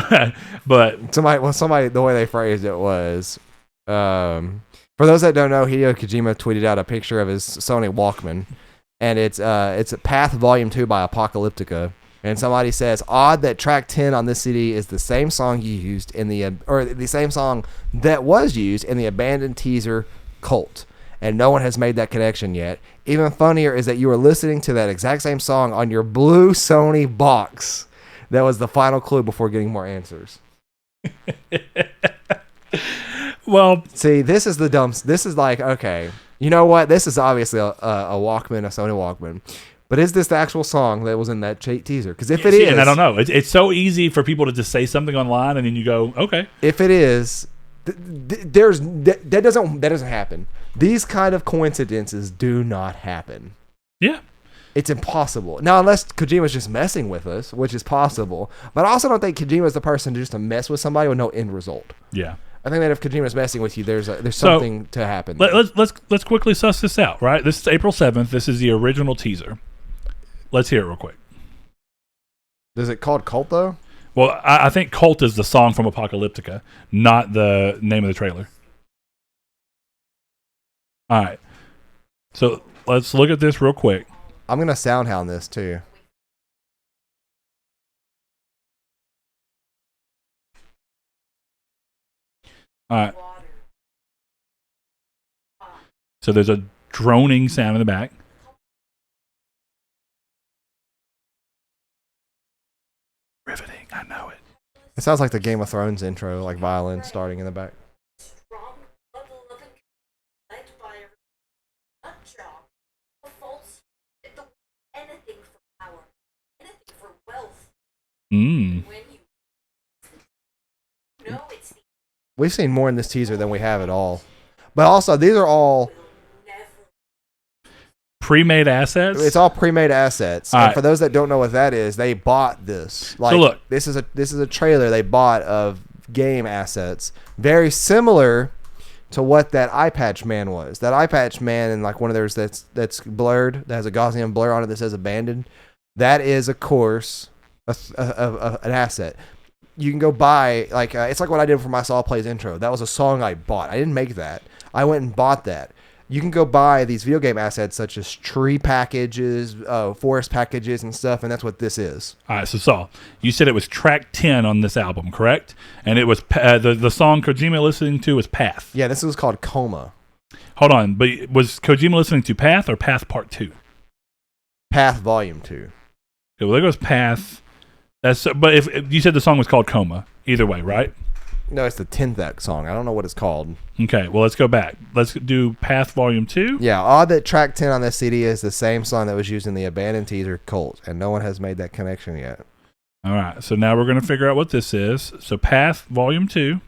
But somebody, the way they phrased it was, for those that don't know, Hideo Kojima tweeted out a picture of his Sony Walkman, and it's Path Volume 2 by Apocalyptica. And somebody says, odd that track 10 on this CD is the same song used in the same song that was used in the abandoned teaser Cult. And no one has made that connection yet. Even funnier is that you were listening to that exact same song on your blue Sony box. That was the final clue before getting more answers. Well, see, this is the dumb. This is like, okay, you know what? This is obviously a Walkman, a Sony Walkman. But is this the actual song that was in that teaser? Because if it is, and I don't know, it's so easy for people to just say something online, and then you go, okay. If it is, that doesn't happen. These kind of coincidences do not happen. Yeah. It's impossible. Now, unless Kojima's just messing with us, which is possible. But I also don't think Kojima's the person just to mess with somebody with no end result. Yeah. I think that if Kojima's messing with you, there's something to happen. Let's quickly suss this out, right? This is April 7th. This is the original teaser. Let's hear it real quick. Is it called Cult, though? Well, I think Cult is the song from Apocalyptica, not the name of the trailer. All right. So let's look at this real quick. I'm going to soundhound this, too. All right. So there's a droning sound in the back. Riveting, I know it. It sounds like the Game of Thrones intro, like violin starting in the back. We've seen more in this teaser than we have at all. But also, these are all pre-made assets. It's all pre-made assets. All And right. for those that don't know what that is, they bought this. Like, So look. this is a trailer they bought of game assets, very similar to what that eye patch man was. That eye patch man in like one of theirs that's blurred, that has a Gaussian blur on it that says abandoned. That is, of course, an asset. You can go buy, like, it's like what I did for my Saw Plays intro. That was a song I bought. I didn't make that. I went and bought that. You can go buy these video game assets such as tree packages, forest packages, and stuff, and that's what this is. All right, so Saul, you said it was track 10 on this album, correct? And it was the song Kojima listening to was Path. Yeah, this was called Coma. Hold on, but was Kojima listening to Path or Path Part 2? Path Volume 2. Okay, well, there goes Path. But if you said the song was called Coma, either way, right? No, it's the 10th song. I don't know what it's called. Okay, well, let's go back. Let's do Path Volume 2. Yeah, odd that track 10 on this CD is the same song that was used in the Abandoned teaser Cult, and no one has made that connection yet. All right, so now we're going to figure out what this is. So Path Volume 2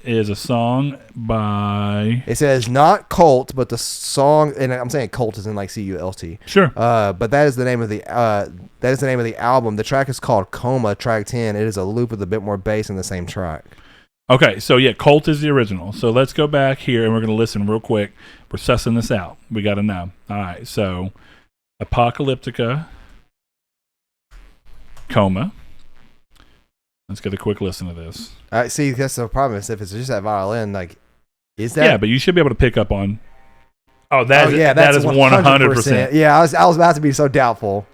is a song by... It says not Cult, but the song, and I'm saying Cult is in like C-U-L-T. Sure. But that is the name of the album. The track is called Coma, track 10. It is a loop with a bit more bass in the same track. Okay, so yeah, Cult is the original. So let's go back here and we're going to listen real quick. We're sussing this out. We got to know. All right, so Apocalyptica, Coma. Let's get a quick listen to this. See, that's the problem. Is if it's just that violin, like, is that? Yeah, but you should be able to pick up on. Oh, that that's is 100%. Yeah, I was about to be so doubtful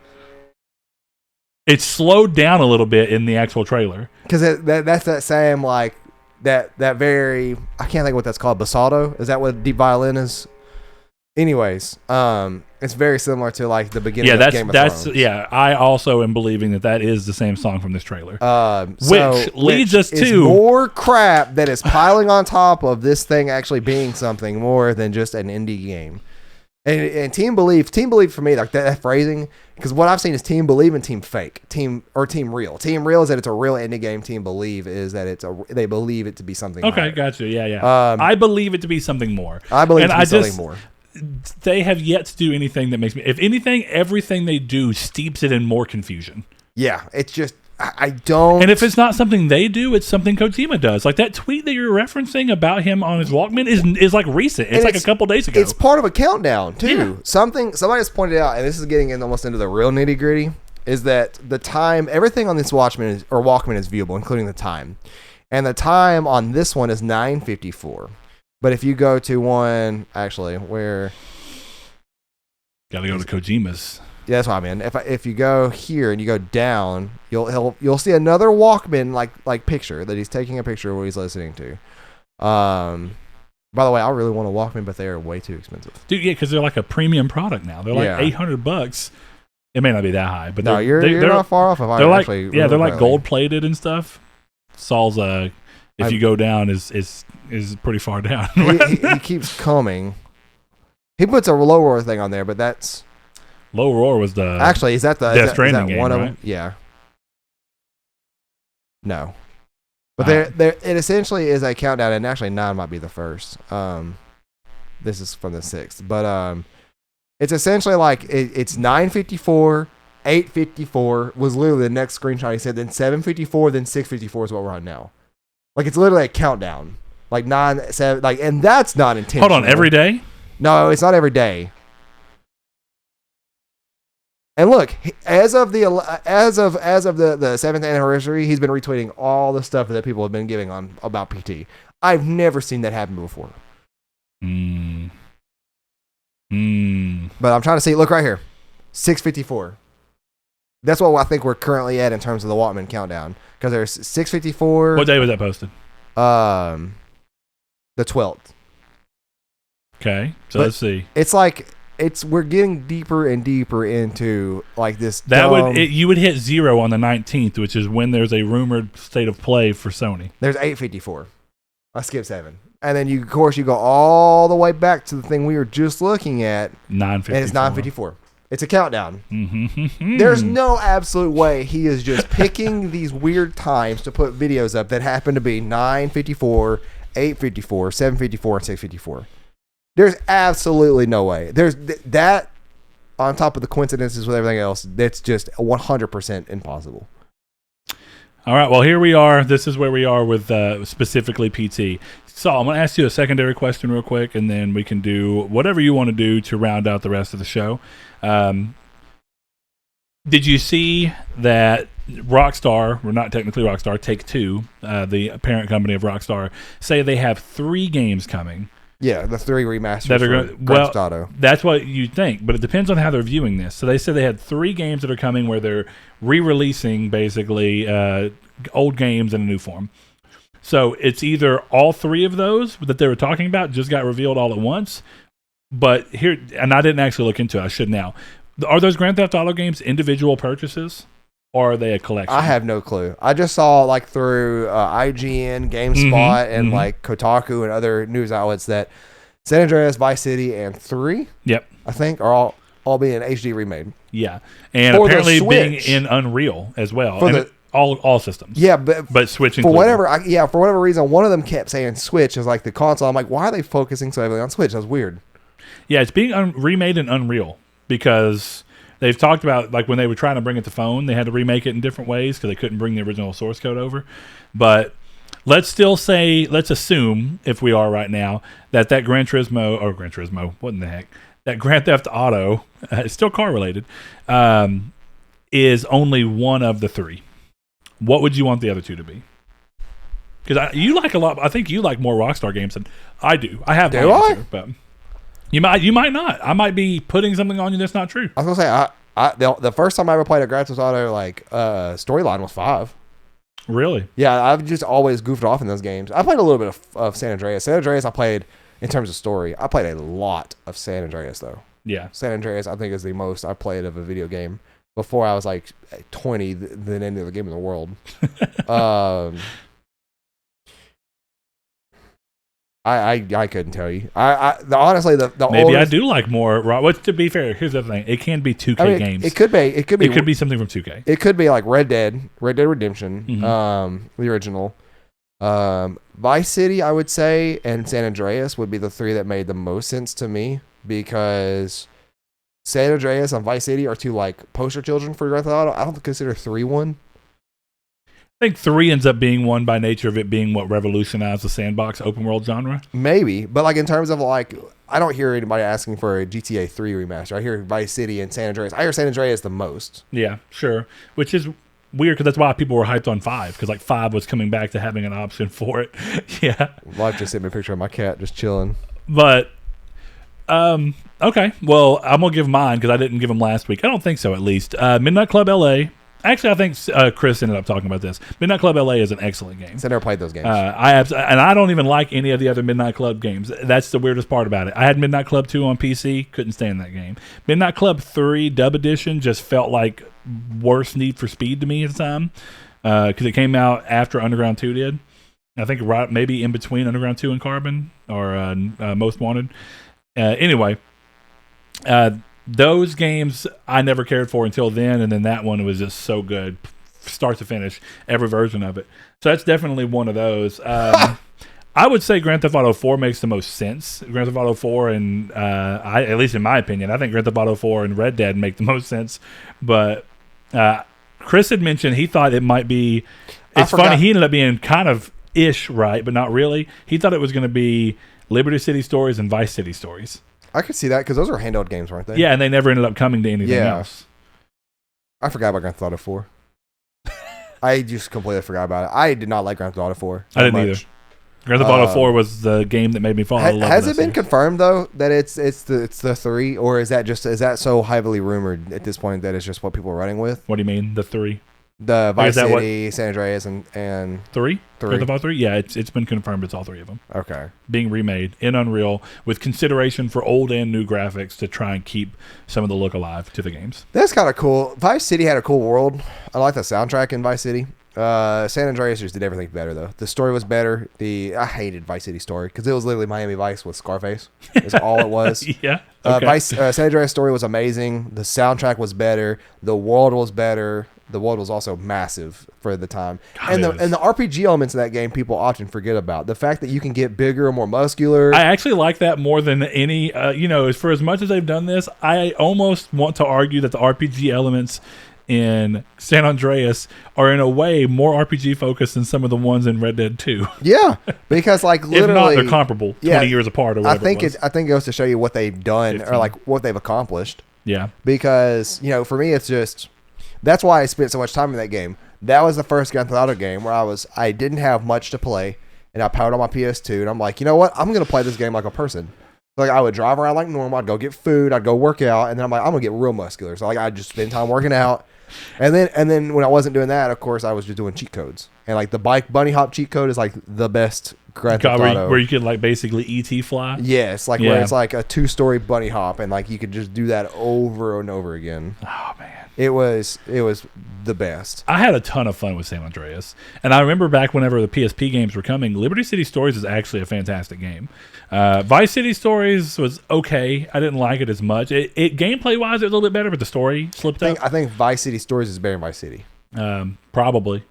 It's slowed down a little bit in the actual trailer. because that's that same like that very, I can't think of what that's called. Bassalto, is that what deep violin is? Anyways, it's very similar to like the beginning of Game of Thrones. Yeah, I also am believing that is the same song from this trailer. Which leads us is to more crap that is piling on top of this thing actually being something more than just an indie game. And Team Believe for me, like that phrasing, because what I've seen is Team Believe and Team Fake, Team Real. Team Real is that it's a real indie game. Team Believe is that they believe it to be something. Okay, higher. Gotcha. Yeah. I believe it to be something more. I believe it to be something more. They have yet to do anything that makes me. If anything, everything they do steeps it in more confusion. Yeah, it's just I don't. And if it's not something they do, it's something Kojima does. Like that tweet that you're referencing about him on his Walkman is like recent. It's like a couple days ago. It's part of a countdown too. Yeah. Somebody has pointed out, and this is getting almost into the real nitty gritty, is that the time, everything on this Walkman is viewable, including the time, and the time on this one is 9:54. But if you go to one, actually, where Gotta go to Kojima's. yeah, that's what I mean. If you go here and you go down, you'll see another Walkman like picture that he's taking a picture of what he's listening to. By the way, I really want a Walkman, but they are way too expensive. Dude, yeah, because they're like a premium product now. They're like $800. It may not be that high, but no, you're not far off. If they're like gold plated and stuff. Saul's if you go down is pretty far down. he keeps coming. He puts a low roar thing on there, but that's Low Roar was the actually is that Death Stranding game, one of right? them? Yeah. No, but it essentially is a countdown, and actually 9 might be the first. This is from the 6th, but it's essentially like it's 9:54, 8:54 was literally the next screenshot. He said then 7:54, then 6:54 is what we're on now. Like it's literally a countdown, like 9, 7, like, and that's not intentional. Hold on, every day? No, it's not every day. And look, as of the 7th anniversary, he's been retweeting all the stuff that people have been giving on about PT. I've never seen that happen before. But I'm trying to see. Look right here, 6:54. That's what I think we're currently at in terms of the Walkman countdown. Because there's 6:54. What day was that posted? The 12th. Okay, so let's see. It's like we're getting deeper and deeper into like this. You would hit 0 on the 19th, which is when there's a rumored state of play for Sony. There's 8:54. I skipped 7, and then you go all the way back to the thing we were just looking at. 9:54. And it's 9:54. It's a countdown. Mm-hmm. There's no absolute way he is just picking these weird times to put videos up that happen to be 9:54, 8:54, 7:54, and 6:54. There's absolutely no way. There's that on top of the coincidences with everything else. That's just 100% impossible. All right. Well, here we are. This is where we are with specifically PT. So I'm going to ask you a secondary question real quick, and then we can do whatever you want to do to round out the rest of the show. Did you see that Rockstar, we're not technically Rockstar, Take-Two, the parent company of Rockstar, say they have 3 games coming? Yeah, the 3 remasters that are going. Well, Auto. That's what you think, but it depends on how they're viewing this. So they said they had 3 games that are coming where they're re-releasing basically old games in a new form. So it's either all 3 of those that they were talking about just got revealed all at once. But here, and I didn't actually look into it. I should now. Are those Grand Theft Auto games individual purchases, or are they a collection? I have no clue. I just saw like through IGN, GameSpot, and like Kotaku and other news outlets that San Andreas, Vice City, and 3, I think, are all being HD remade. Yeah, and for apparently being in Unreal as well. For all systems. Yeah, but Switch for whatever reason, one of them kept saying Switch is like the console. I'm like, why are they focusing so heavily on Switch? That's weird. Yeah, it's being remade in Unreal because they've talked about, like, when they were trying to bring it to phone, they had to remake it in different ways because they couldn't bring the original source code over. But let's assume, if we are right now, that Gran Turismo, what in the heck? That Grand Theft Auto, it's still car related, is only one of the 3. What would you want the other 2 to be? Because you like a lot. I think you like more Rockstar games than I do. I have. Do I? Answer, but you might not. I might be putting something on you that's not true. I was gonna say the first time I ever played a Grand Theft Auto storyline was 5. Really? Yeah, I've just always goofed off in those games. I played a little bit of San Andreas. San Andreas, I played in terms of story. I played a lot of San Andreas though. Yeah. San Andreas, I think, is the most I played of a video game before I was like 20 than any other game in the world. I couldn't tell you. Honestly, the maybe oldest, I do like more. What's to be fair? Here's the other thing. It can be 2K games. It could be something from 2K. It could be like Red Dead Redemption, the original. Vice City, I would say, and San Andreas would be the 3 that made the most sense to me because San Andreas and Vice City are 2 like poster children for Grand Theft Auto. I don't consider 3 one. I think 3 ends up being one by nature of it being what revolutionized the sandbox open world genre. Maybe, but like in terms of like, I don't hear anybody asking for a GTA 3 remaster. I hear Vice City and San Andreas. I hear San Andreas the most. Yeah, sure. Which is weird because that's why people were hyped on 5 because like 5 was coming back to having an option for it. Yeah. Life just sent me a picture of my cat just chilling. But okay. Well, I'm gonna give mine because I didn't give them last week. I don't think so. At least Midnight Club LA. Actually, I think Chris ended up talking about this. Midnight Club LA is an excellent game. I never played those games. I don't even like any of the other Midnight Club games. That's the weirdest part about it. I had Midnight Club 2 on PC. Couldn't stand that game. Midnight Club 3 Dub Edition just felt like worse Need for Speed to me at the time because it came out after Underground 2 did. I think right maybe in between Underground 2 and Carbon or Most Wanted. Anyway, those games I never cared for until then, and then that one was just so good, start to finish, every version of it. So that's definitely one of those. I would say Grand Theft Auto 4 makes the most sense. Grand Theft Auto 4 and at least in my opinion, I think Grand Theft Auto 4 and Red Dead make the most sense. But Chris had mentioned he thought it might be. It's funny, he ended up being kind of ish right, but not really. He thought it was going to be Liberty City Stories and Vice City Stories. I could see that because those are handheld games, weren't they? Yeah, and they never ended up coming to anything else. I forgot about Grand Theft Auto 4. I just completely forgot about it. I did not like Grand Theft Auto 4. I didn't either. Grand Theft Auto 4 was the game that made me fall in love with it. Has it been confirmed though that it's the 3, or is that so heavily rumored at this point that it's just what people are running with? What do you mean the 3? The Vice City, San Andreas, and 3? Grand Theft Auto 3? Yeah, it's been confirmed. It's all 3 of them. Okay. Being remade in Unreal with consideration for old and new graphics to try and keep some of the look alive to the games. That's kind of cool. Vice City had a cool world. I like the soundtrack in Vice City. San Andreas just did everything better though. The story was better. I hated Vice City story because it was literally Miami Vice with Scarface. That's all it was. Yeah. Okay. San Andreas story was amazing. The soundtrack was better. The world was better. The world was also massive for the time. And the RPG elements of that game people often forget about. The fact that you can get bigger and more muscular. I actually like that more than any, for as much as they've done this, I almost want to argue that the RPG elements in San Andreas are in a way more RPG focused than some of the ones in Red Dead 2. Yeah, because literally, if not, they're comparable, 20 years apart or whatever. I think it goes to show you what they've done 15. or what they've accomplished. Yeah, because for me, it's just that's why I spent so much time in that game. That was the first Grand Theft Auto game where I didn't have much to play, and I powered on my PS2, and I'm like, you know what? I'm gonna play this game like a person. Like I would drive around like normal. I'd go get food. I'd go work out, and then I'm like, I'm gonna get real muscular. So I'd just spend time working out. And then when I wasn't doing that, of course, I was just doing cheat codes. And the bike bunny hop cheat code is the best Grand Theft Auto. Where you could basically ET fly? Yes, where it's a 2-story bunny hop, and you could just do that over and over again. Oh man. It was the best. I had a ton of fun with San Andreas. And I remember back whenever the PSP games were coming, Liberty City Stories is actually a fantastic game. Vice City Stories was okay. I didn't like it as much. It gameplay-wise, it was a little bit better, but the story slipped up. I think Vice City Stories is better than Vice City. Probably.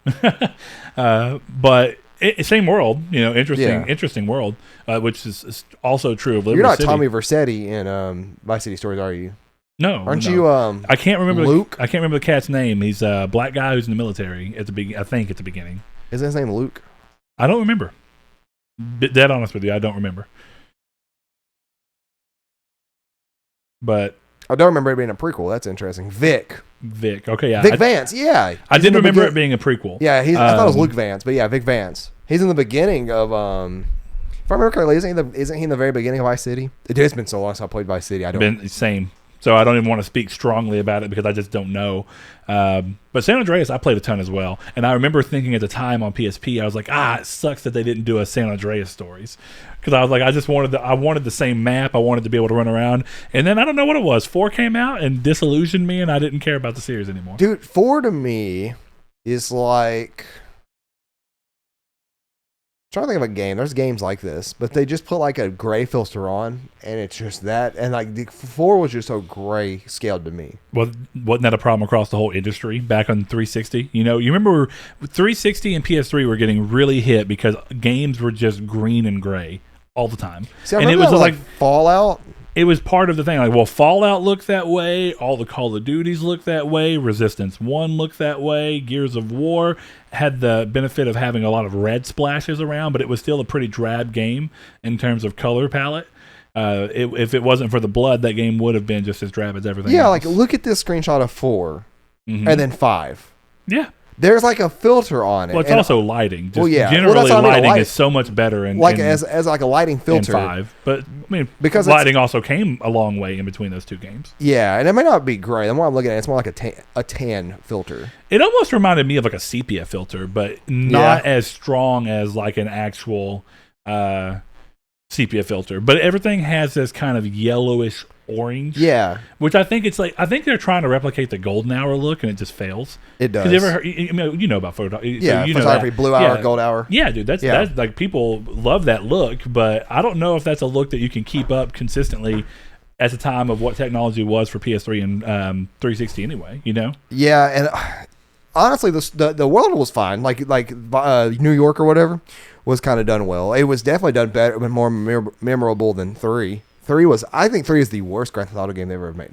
But same world, interesting world, which is also true of Liberty City. You're not Tommy Vercetti in Vice City Stories, are you? No, aren't you? I can't remember Luke. I can't remember the cat's name. He's a black guy who's in the military at the I think at the beginning. Isn't his name Luke? I don't remember. Dead honest with you, I don't remember. But I don't remember it being a prequel. That's interesting. Vic. Okay, yeah. Vic Vance. Yeah. I did remember it being a prequel. Yeah, I thought it was Luke Vance, but yeah, Vic Vance. He's in the beginning of if I remember correctly, isn't he in the very beginning of Vice City? It's been so long since I played Vice City. Same. So I don't even want to speak strongly about it because I just don't know. But San Andreas, I played a ton as well. And I remember thinking at the time on PSP, I was like, it sucks that they didn't do a San Andreas Stories. Because I was like, I wanted the same map. I wanted to be able to run around. And then I don't know what it was. 4 came out and disillusioned me, and I didn't care about the series anymore. Dude, 4 to me is I'm trying to think of a game. There's games like this, but they just put a gray filter on, and it's just that. And the 4 was just so gray scaled to me. Well, wasn't that a problem across the whole industry back on 360? You remember 360 and PS3 were getting really hit because games were just green and gray all the time. See, I remember it was Fallout. It was part of the thing. Fallout looked that way. All the Call of Duties looked that way. Resistance 1 looked that way. Gears of War had the benefit of having a lot of red splashes around, but it was still a pretty drab game in terms of color palette. If it wasn't for the blood, that game would have been just as drab as everything else. Look at this screenshot of 4 and then 5. Yeah. There's a filter on it. Well, it's also lighting. Generally, lighting is so much better as a lighting filter. In 5. But because lighting also came a long way in between those two games. Yeah, and it may not be gray. The more I'm looking at it, it's more like a tan filter. It almost reminded me of a sepia filter, but not as strong as an actual sepia filter, but everything has this kind of yellowish orange. Yeah, which I think I think they're trying to replicate the golden hour look, and it just fails. it does. You know about photography. Yeah, so you photography, know blue hour, gold hour. Yeah, dude, that's like people love that look, but I don't know if that's a look that you can keep up consistently at the time of what technology was for PS3 and 360 anyway. You know? Yeah, and honestly, the world was fine. Like New York or whatever was kind of done well. It was definitely done better, but more memorable than 3. I think 3 is the worst Grand Theft Auto game they ever made.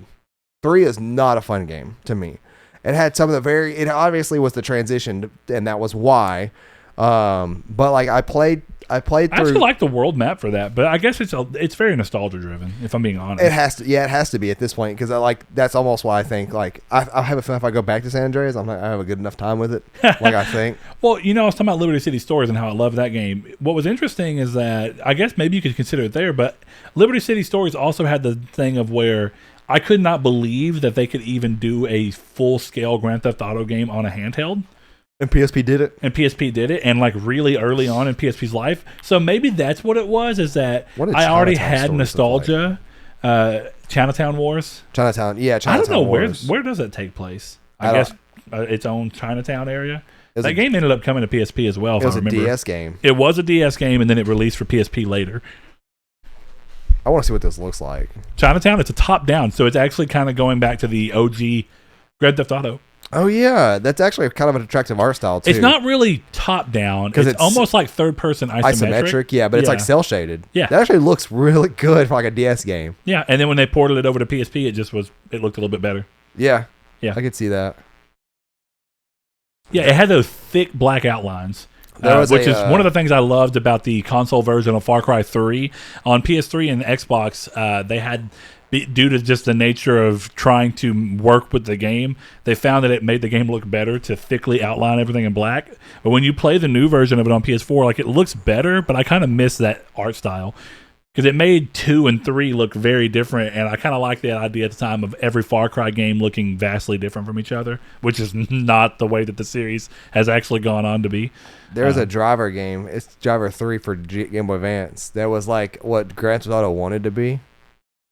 3 is not a fun game to me. It had some of the it obviously was the transition, and that was why. But like I played through. I actually like the world map for that, but I guess it's very nostalgia driven. If I'm being honest, it has to. Yeah, it has to be at this point because that's almost why I think like I have a feeling if I go back to San Andreas, I have a good enough time with it. Like I think. Well, I was talking about Liberty City Stories and how I love that game. What was interesting is that I guess maybe you could consider it there, but Liberty City Stories also had the thing of where I could not believe that they could even do a full scale Grand Theft Auto game on a handheld. And PSP did it. And like really early on in PSP's life. So maybe that's what it was, is that I already had nostalgia. Chinatown Wars. Chinatown I don't know Wars. where does that take place? I guess its own Chinatown area. That game ended up coming to PSP as well, if I remember. It was a DS game. It was a DS game, and then it released for PSP later. I want to see what this looks like. Chinatown, it's a top-down, so it's actually kind of going back to the OG Grand Theft Auto. Oh yeah, that's actually kind of an attractive art style too. It's not really top down because it's almost like third person isometric. Yeah, but it's like cell shaded. Yeah, that actually looks really good for like a DS game. Yeah, and then when they ported it over to PSP, it looked a little bit better. Yeah, I could see that. Yeah, it had those thick black outlines. Which is one of the things I loved about the console version of Far Cry 3 on PS3 and Xbox. They had. Due to just the nature of trying to work with the game, they found that it made the game look better to thickly outline everything in black. But when you play the new version of it on PS4, like it looks better, but I kind of miss that art style because it made 2 and 3 look very different, and I kind of like that idea at the time of every Far Cry game looking vastly different from each other, which is not the way that the series has actually gone on to be. There's a Driver game. It's Driver 3 for Game Boy Advance. That was like what Grand Theft Auto wanted to be.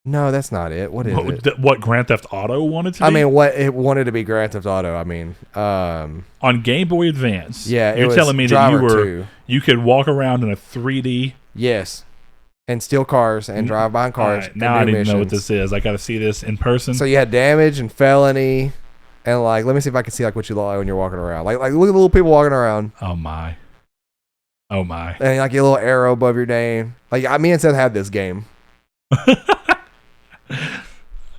No, that's not it. What is it? What Grand Theft Auto wanted to be? I mean, what it wanted to be Grand Theft Auto. I mean, on Game Boy Advance. Yeah, you're telling me that you could walk around in a 3D. Yes, and steal cars and drive behind cars. Right, now I need to know what this is. I got to see this in person. So you had damage and felony, and like, let me see if I can see like what you look like when you're walking around. Like look at the little people walking around. Oh my. And like your little arrow above your name. Like me and Seth had this game.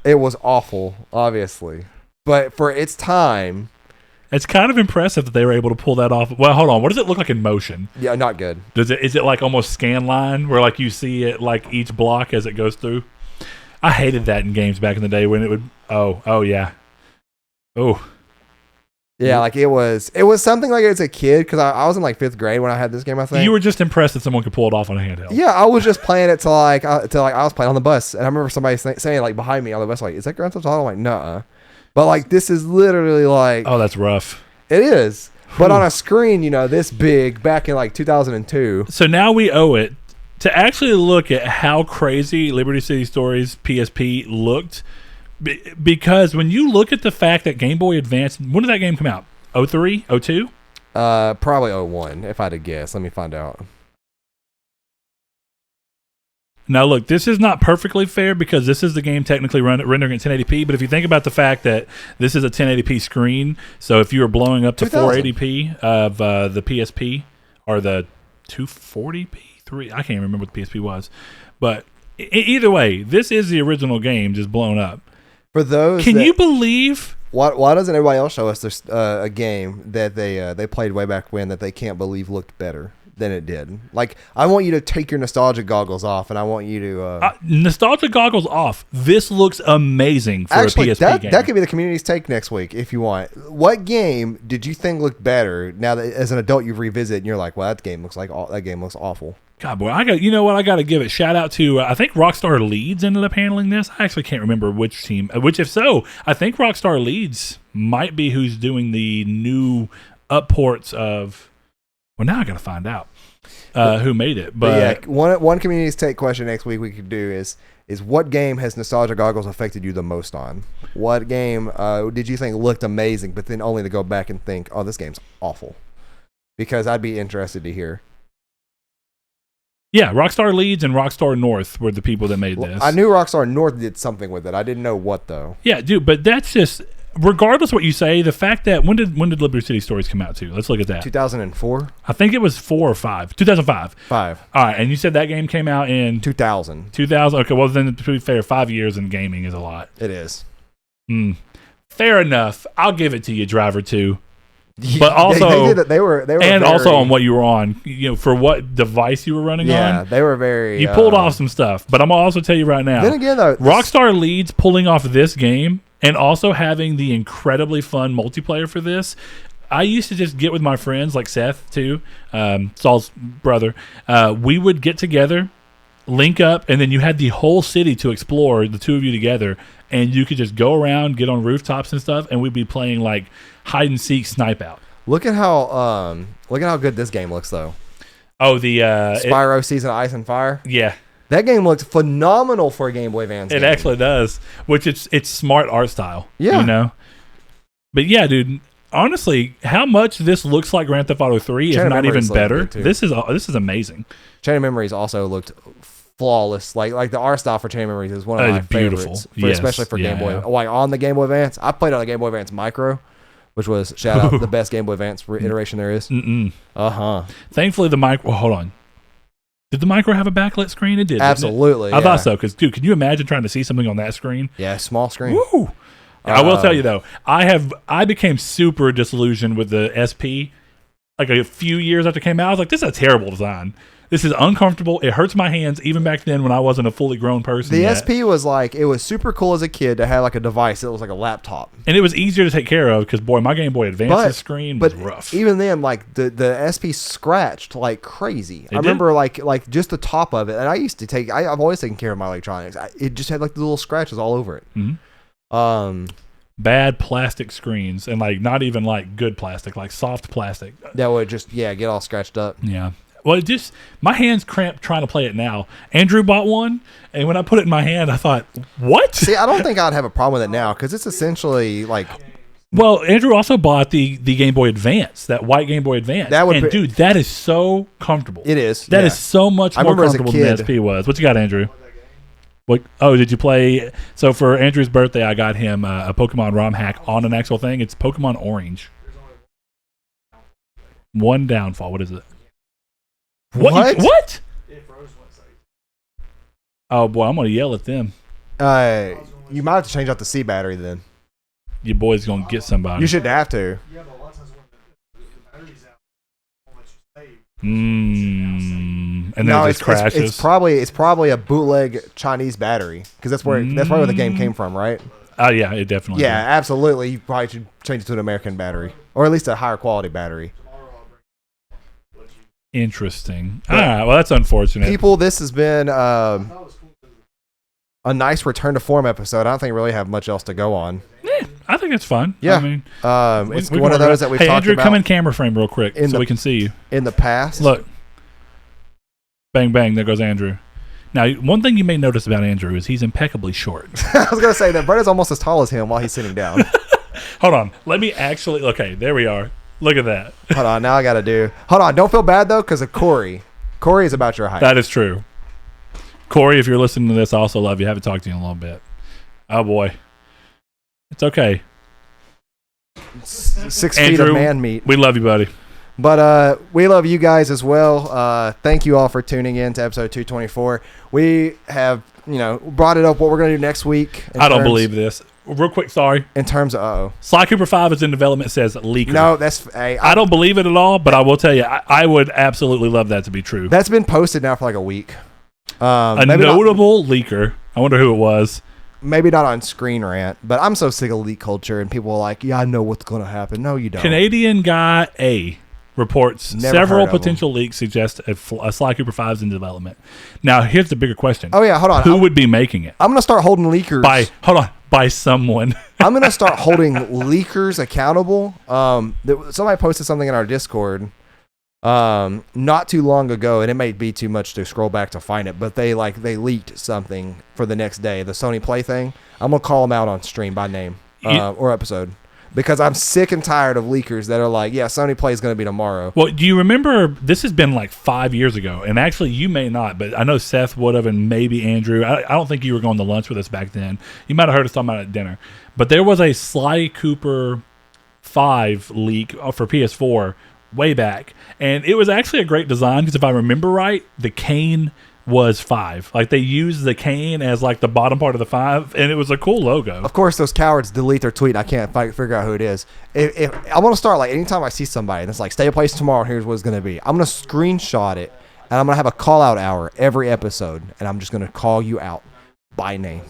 It was awful, obviously, but for its time, it's kind of impressive that they were able to pull that off. Well, hold on, what does it look like in motion? Yeah, not good. Is it like almost scan line where like you see it like each block as it goes through? I hated that in games back in the day when it would. Oh yeah. Yeah, like it was something like as a kid because I was in like 5th grade when I had this game. I think you were just impressed that someone could pull it off on a handheld. Yeah, I was just playing it till I was playing on the bus, and I remember somebody saying like behind me on the bus, like, "Is that Grand Theft Auto?" I'm like, "Nuh-uh." But like this is literally like, oh, that's rough. It is, but on a screen, this big back in like 2002. So now we owe it to actually look at how crazy Liberty City Stories PSP looked. Because when you look at the fact that Game Boy Advance, when did that game come out? 03? 02? Probably 01, if I had to guess. Let me find out. Now, look, this is not perfectly fair because this is the game technically rendering at 1080p. But if you think about the fact that this is a 1080p screen, so if you were blowing up to 480p of the PSP or the 240p, I can't remember what the PSP was. But either way, this is the original game just blown up. For those, can you believe? Why doesn't everybody else show us this, a game that they played way back when that they can't believe looked better than it did? Like, I want you to take your nostalgia goggles off, and I want you to nostalgia goggles off. This looks amazing for actually, a PSP game. That could be the community's take next week if you want. What game did you think looked better now that as an adult you've revisited and you're like, well, that game looks awful. God, boy, I got to give it shout out to. I think Rockstar Leeds ended up handling this. I actually can't remember which team. Which, if so, I think Rockstar Leeds might be who's doing the new upports of. Well, now I got to find out. who made it. But yeah, one community take question next week we could do is what game has nostalgia goggles affected you the most on? What game did you think looked amazing, but then only to go back and think, oh, this game's awful? Because I'd be interested to hear. Yeah, Rockstar Leeds and Rockstar North were the people that made this. I knew Rockstar North did something with it. I didn't know what though. Yeah, dude, but that's just regardless of what you say. The fact that when did Liberty City Stories come out too? Let's look at that. 2004. I think it was 4 or 5. 2005. 5. All right, and you said that game came out in 2000. 2000. Okay, well then to be fair, 5 years in gaming is a lot. It is. Fair enough. I'll give it to you, Driver 2. But also, they were and very, also on what you were on, for what device you were running on. Yeah, they were very. You pulled off some stuff, but I'm gonna also tell you right now. Then again, though, Rockstar Leeds pulling off this game and also having the incredibly fun multiplayer for this. I used to just get with my friends like Seth too, Saul's brother. We would get together, link up, and then you had the whole city to explore, the two of you together, and you could just go around, get on rooftops and stuff, and we'd be playing like hide and seek, snipe out. Look at how good this game looks though. Oh, the Spyro Season of Ice and Fire. Yeah, that game looks phenomenal for a Game Boy Advance. It actually does, which it's smart art style. Yeah, But yeah, dude. Honestly, how much this looks like Grand Theft Auto 3, if not even better. This is amazing. Chain of Memories also looked flawless. Like the art style for Chain of Memories is one of my favorites, especially for Game Boy. Like on the Game Boy Advance, I played on the Game Boy Advance Micro, which was shout out the best Game Boy Advance iteration there is. Thankfully, the micro. Hold on. Did the micro have a backlit screen? It did. Absolutely. I thought so. Because dude, can you imagine trying to see something on that screen? Yeah, small screen. Woo! I will tell you though, I became super disillusioned with the SP like a few years after it came out. I was like, this is a terrible design. This is uncomfortable. It hurts my hands even back then when I wasn't a fully grown person. The SP was like, it was super cool as a kid to have like a device that was like a laptop. And it was easier to take care of because, boy, my Game Boy Advance's screen was rough. Even then, like the SP scratched like crazy. I remember like just the top of it. And I used to I've always taken care of my electronics. It just had like the little scratches all over it. Mm-hmm. Bad plastic screens and like not even like good plastic, like soft plastic. That would just, get all scratched up. Yeah. Well, my hands cramped trying to play it now. Andrew bought one, and when I put it in my hand, I thought, what? See, I don't think I'd have a problem with it now because it's essentially like. Well, Andrew also bought the Game Boy Advance, that white Game Boy Advance. Dude, that is so comfortable. It is. That is so much more comfortable than the SP was. What you got, Andrew? What? Oh, did you play? So for Andrew's birthday, I got him a Pokemon ROM hack on an actual thing. It's Pokemon Orange. One downfall. What is it? What? Oh boy, I'm gonna yell at them. You might have to change out the C battery then. Your boy's gonna get somebody. You shouldn't have to. And then it just crashes. It's probably a bootleg Chinese battery because that's probably where the game came from, right? Oh yeah, it definitely. Yeah, absolutely. You probably should change it to an American battery or at least a higher quality battery. Interesting. All right. Well, that's unfortunate. People, this has been a nice return to form episode. I don't think we really have much else to go on. I think it's fun. Yeah. I mean, it's one of those that we've talked about. Hey, Andrew, come in camera frame real quick so we can see you. In the past. Look. Bang, bang. There goes Andrew. Now, one thing you may notice about Andrew is he's impeccably short. I was going to say that Brett is almost as tall as him while he's sitting down. Hold on. Let me actually. Okay, there we are. Look at that. Hold on. Now I got to do. Hold on. Don't feel bad, though, because of Corey. Corey is about your height. That is true. Corey, if you're listening to this, I also love you. I haven't talked to you in a little bit. Oh, boy. It's okay. 6 Andrew, feet of man meat. We love you, buddy. But we love you guys as well. Thank you all for tuning in to episode 224. We have, brought it up what we're going to do next week. I don't believe this. Real quick, sorry. In terms of, Sly Cooper 5 is in development, says leaker. No, that's... I don't believe it at all, but I will tell you, I would absolutely love that to be true. That's been posted now for like a week. A notable leaker. I wonder who it was. Maybe not on Screen Rant, but I'm so sick of leak culture, and people are like, yeah, I know what's going to happen. No, you don't. Canadian Guy A reports several potential leaks suggest a Sly Cooper 5 is in development. Now, here's the bigger question. Oh, yeah, hold on. Who would be making it? I'm going to start holding leakers. By someone. I'm going to start holding leakers accountable. Somebody posted something in our Discord not too long ago, and it may be too much to scroll back to find it, but they leaked something for the next day, the Sony Play thing. I'm gonna call them out on stream by name or episode, because I'm sick and tired of leakers that are like, yeah, Sony Play is gonna be tomorrow. Well, do you remember, this has been like 5 years ago, and actually you may not, but I know Seth would have, and maybe Andrew. I don't think you were going to lunch with us back then. You might have heard us talking about it at dinner, but there was a Sly Cooper 5 leak for PS4 way back, and it was actually a great design, because if I remember right, the cane was 5. Like, they used the cane as like the bottom part of the 5, and it was a cool logo. Of course, those cowards delete their tweet. I can't figure out who it is. If I want to start, like, anytime I see somebody and it's like, stay a place tomorrow, here's what it's going to be, I'm going to screenshot it, and I'm going to have a call out hour every episode, and I'm just going to call you out by name.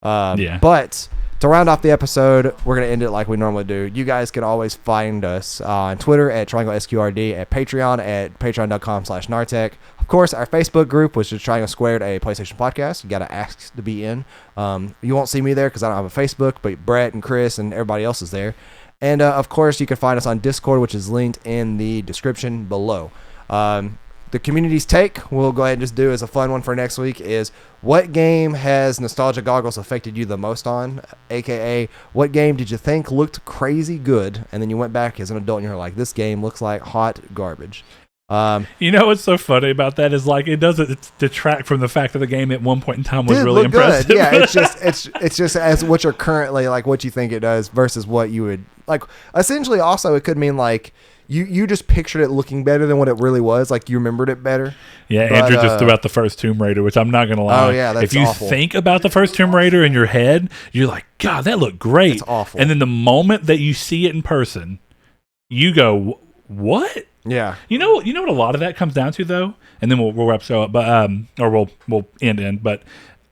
But to round off the episode, we're going to end it like we normally do. You guys can always find us on Twitter at TriangleSQRD, at Patreon at patreon.com/Nartech. Of course, our Facebook group, which is Triangle Squared, a PlayStation podcast. You got to ask to be in. You won't see me there because I don't have a Facebook, but Brett and Chris and everybody else is there. And, of course, you can find us on Discord, which is linked in the description below. The community's take, we'll go ahead and just do as a fun one for next week, is what game has nostalgia goggles affected you the most on? AKA, what game did you think looked crazy good, and then you went back as an adult and you're like, this game looks like hot garbage. You know what's so funny about that is, like, it doesn't detract from the fact that the game at one point in time was really impressive. Good. Yeah, it's just as what you're currently, like, what you think it does versus what you would like. Essentially, also, it could mean like you just pictured it looking better than what it really was. Like, you remembered it better. Yeah, but Andrew just threw out the first Tomb Raider, which I'm not gonna lie. Oh yeah, that's if you awful. think about the first Tomb Raider in your head, you're like, God, that looked great. It's awful. And then the moment that you see it in person, you go, what? Yeah. You know what a lot of that comes down to, though, and then we'll wrap show up, but or we'll end in. But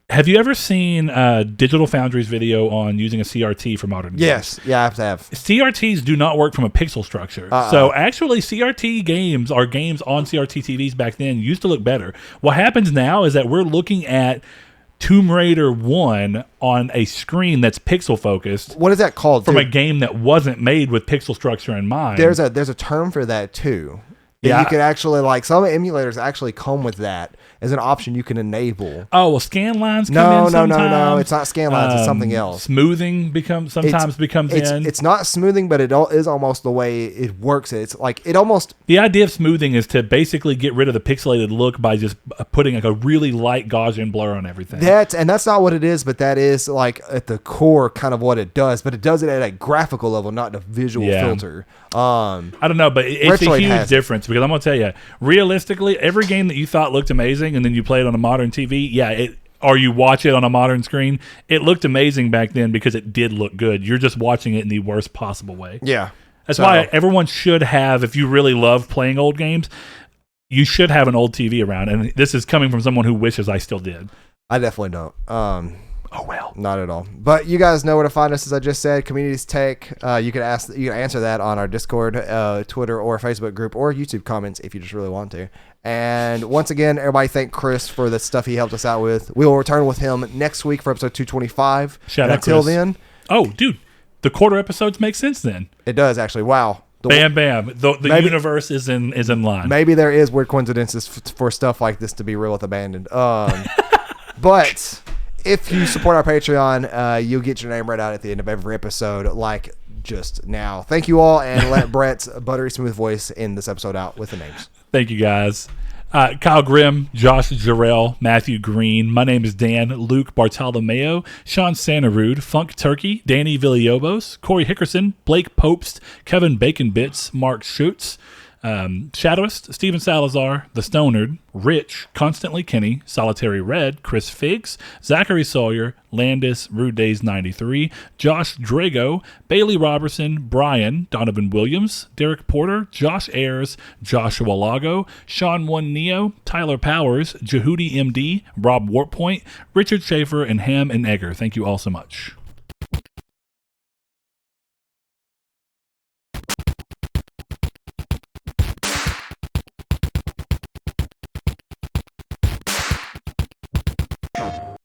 have you ever seen Digital Foundry's video on using a CRT for modern games? Yes. Yeah, I have. CRTs do not work from a pixel structure. So actually, CRT games or games on CRT TVs back then used to look better. What happens now is that we're looking at Tomb Raider 1 on a screen that's pixel focused. What is that called? From a game that wasn't made with pixel structure in mind. There's a term for that too. Yeah. You can actually, like, some emulators actually come with that as an option you can enable. Oh, well, scan lines come in sometimes. No. It's not scan lines. It's something else. Smoothing becomes in. It's not smoothing, but it is almost the way it works. It's like it almost. The idea of smoothing is to basically get rid of the pixelated look by just putting like a really light Gaussian blur on everything. That's not what it is, but that is like at the core kind of what it does. But it does it at a graphical level, not a visual filter. I don't know, but it's a huge difference, because I'm going to tell you, realistically, every game that you thought looked amazing and then you play it on a modern TV, or you watch it on a modern screen, it looked amazing back then because it did look good. You're just watching it in the worst possible way. Yeah. That's why everyone should have, if you really love playing old games, you should have an old TV around. And this is coming from someone who wishes I still did. I definitely don't. Oh, well. Not at all. But you guys know where to find us, as I just said. Community's Take. You can answer that on our Discord, Twitter, or Facebook group, or YouTube comments if you just really want to. And once again, everybody thank Chris for the stuff he helped us out with. We will return with him next week for episode 225. Shout out, until Chris. then. Oh, dude. The quarter episodes make sense then. It does, actually. Wow. Bam. The universe is in line. Maybe there is weird coincidences for stuff like this to be real with Abandoned. But if you support our Patreon, you'll get your name read out at the end of every episode, like just now. Thank you all, and let Brett's buttery smooth voice end this episode out with the names. Thank you, guys. Kyle Grimm, Josh Jarrell, Matthew Green. My name is Dan, Luke Bartolomeo, Sean Santarud, Funk Turkey, Danny Villalobos, Corey Hickerson, Blake Popst, Kevin Bacon Bits, Mark Schutz, Shadowist, Steven Salazar, The Stonard, Rich, Constantly Kenny, Solitary Red, Chris Figs, Zachary Sawyer, Landis, Rude Days 93, Josh Drago, Bailey Robertson, Brian, Donovan Williams, Derek Porter, Josh Ayers, Joshua Lago, Sean One Neo, Tyler Powers, Jehudi MD, Rob Warpoint, Richard Schaefer, and Ham and Egger. Thank you all so much.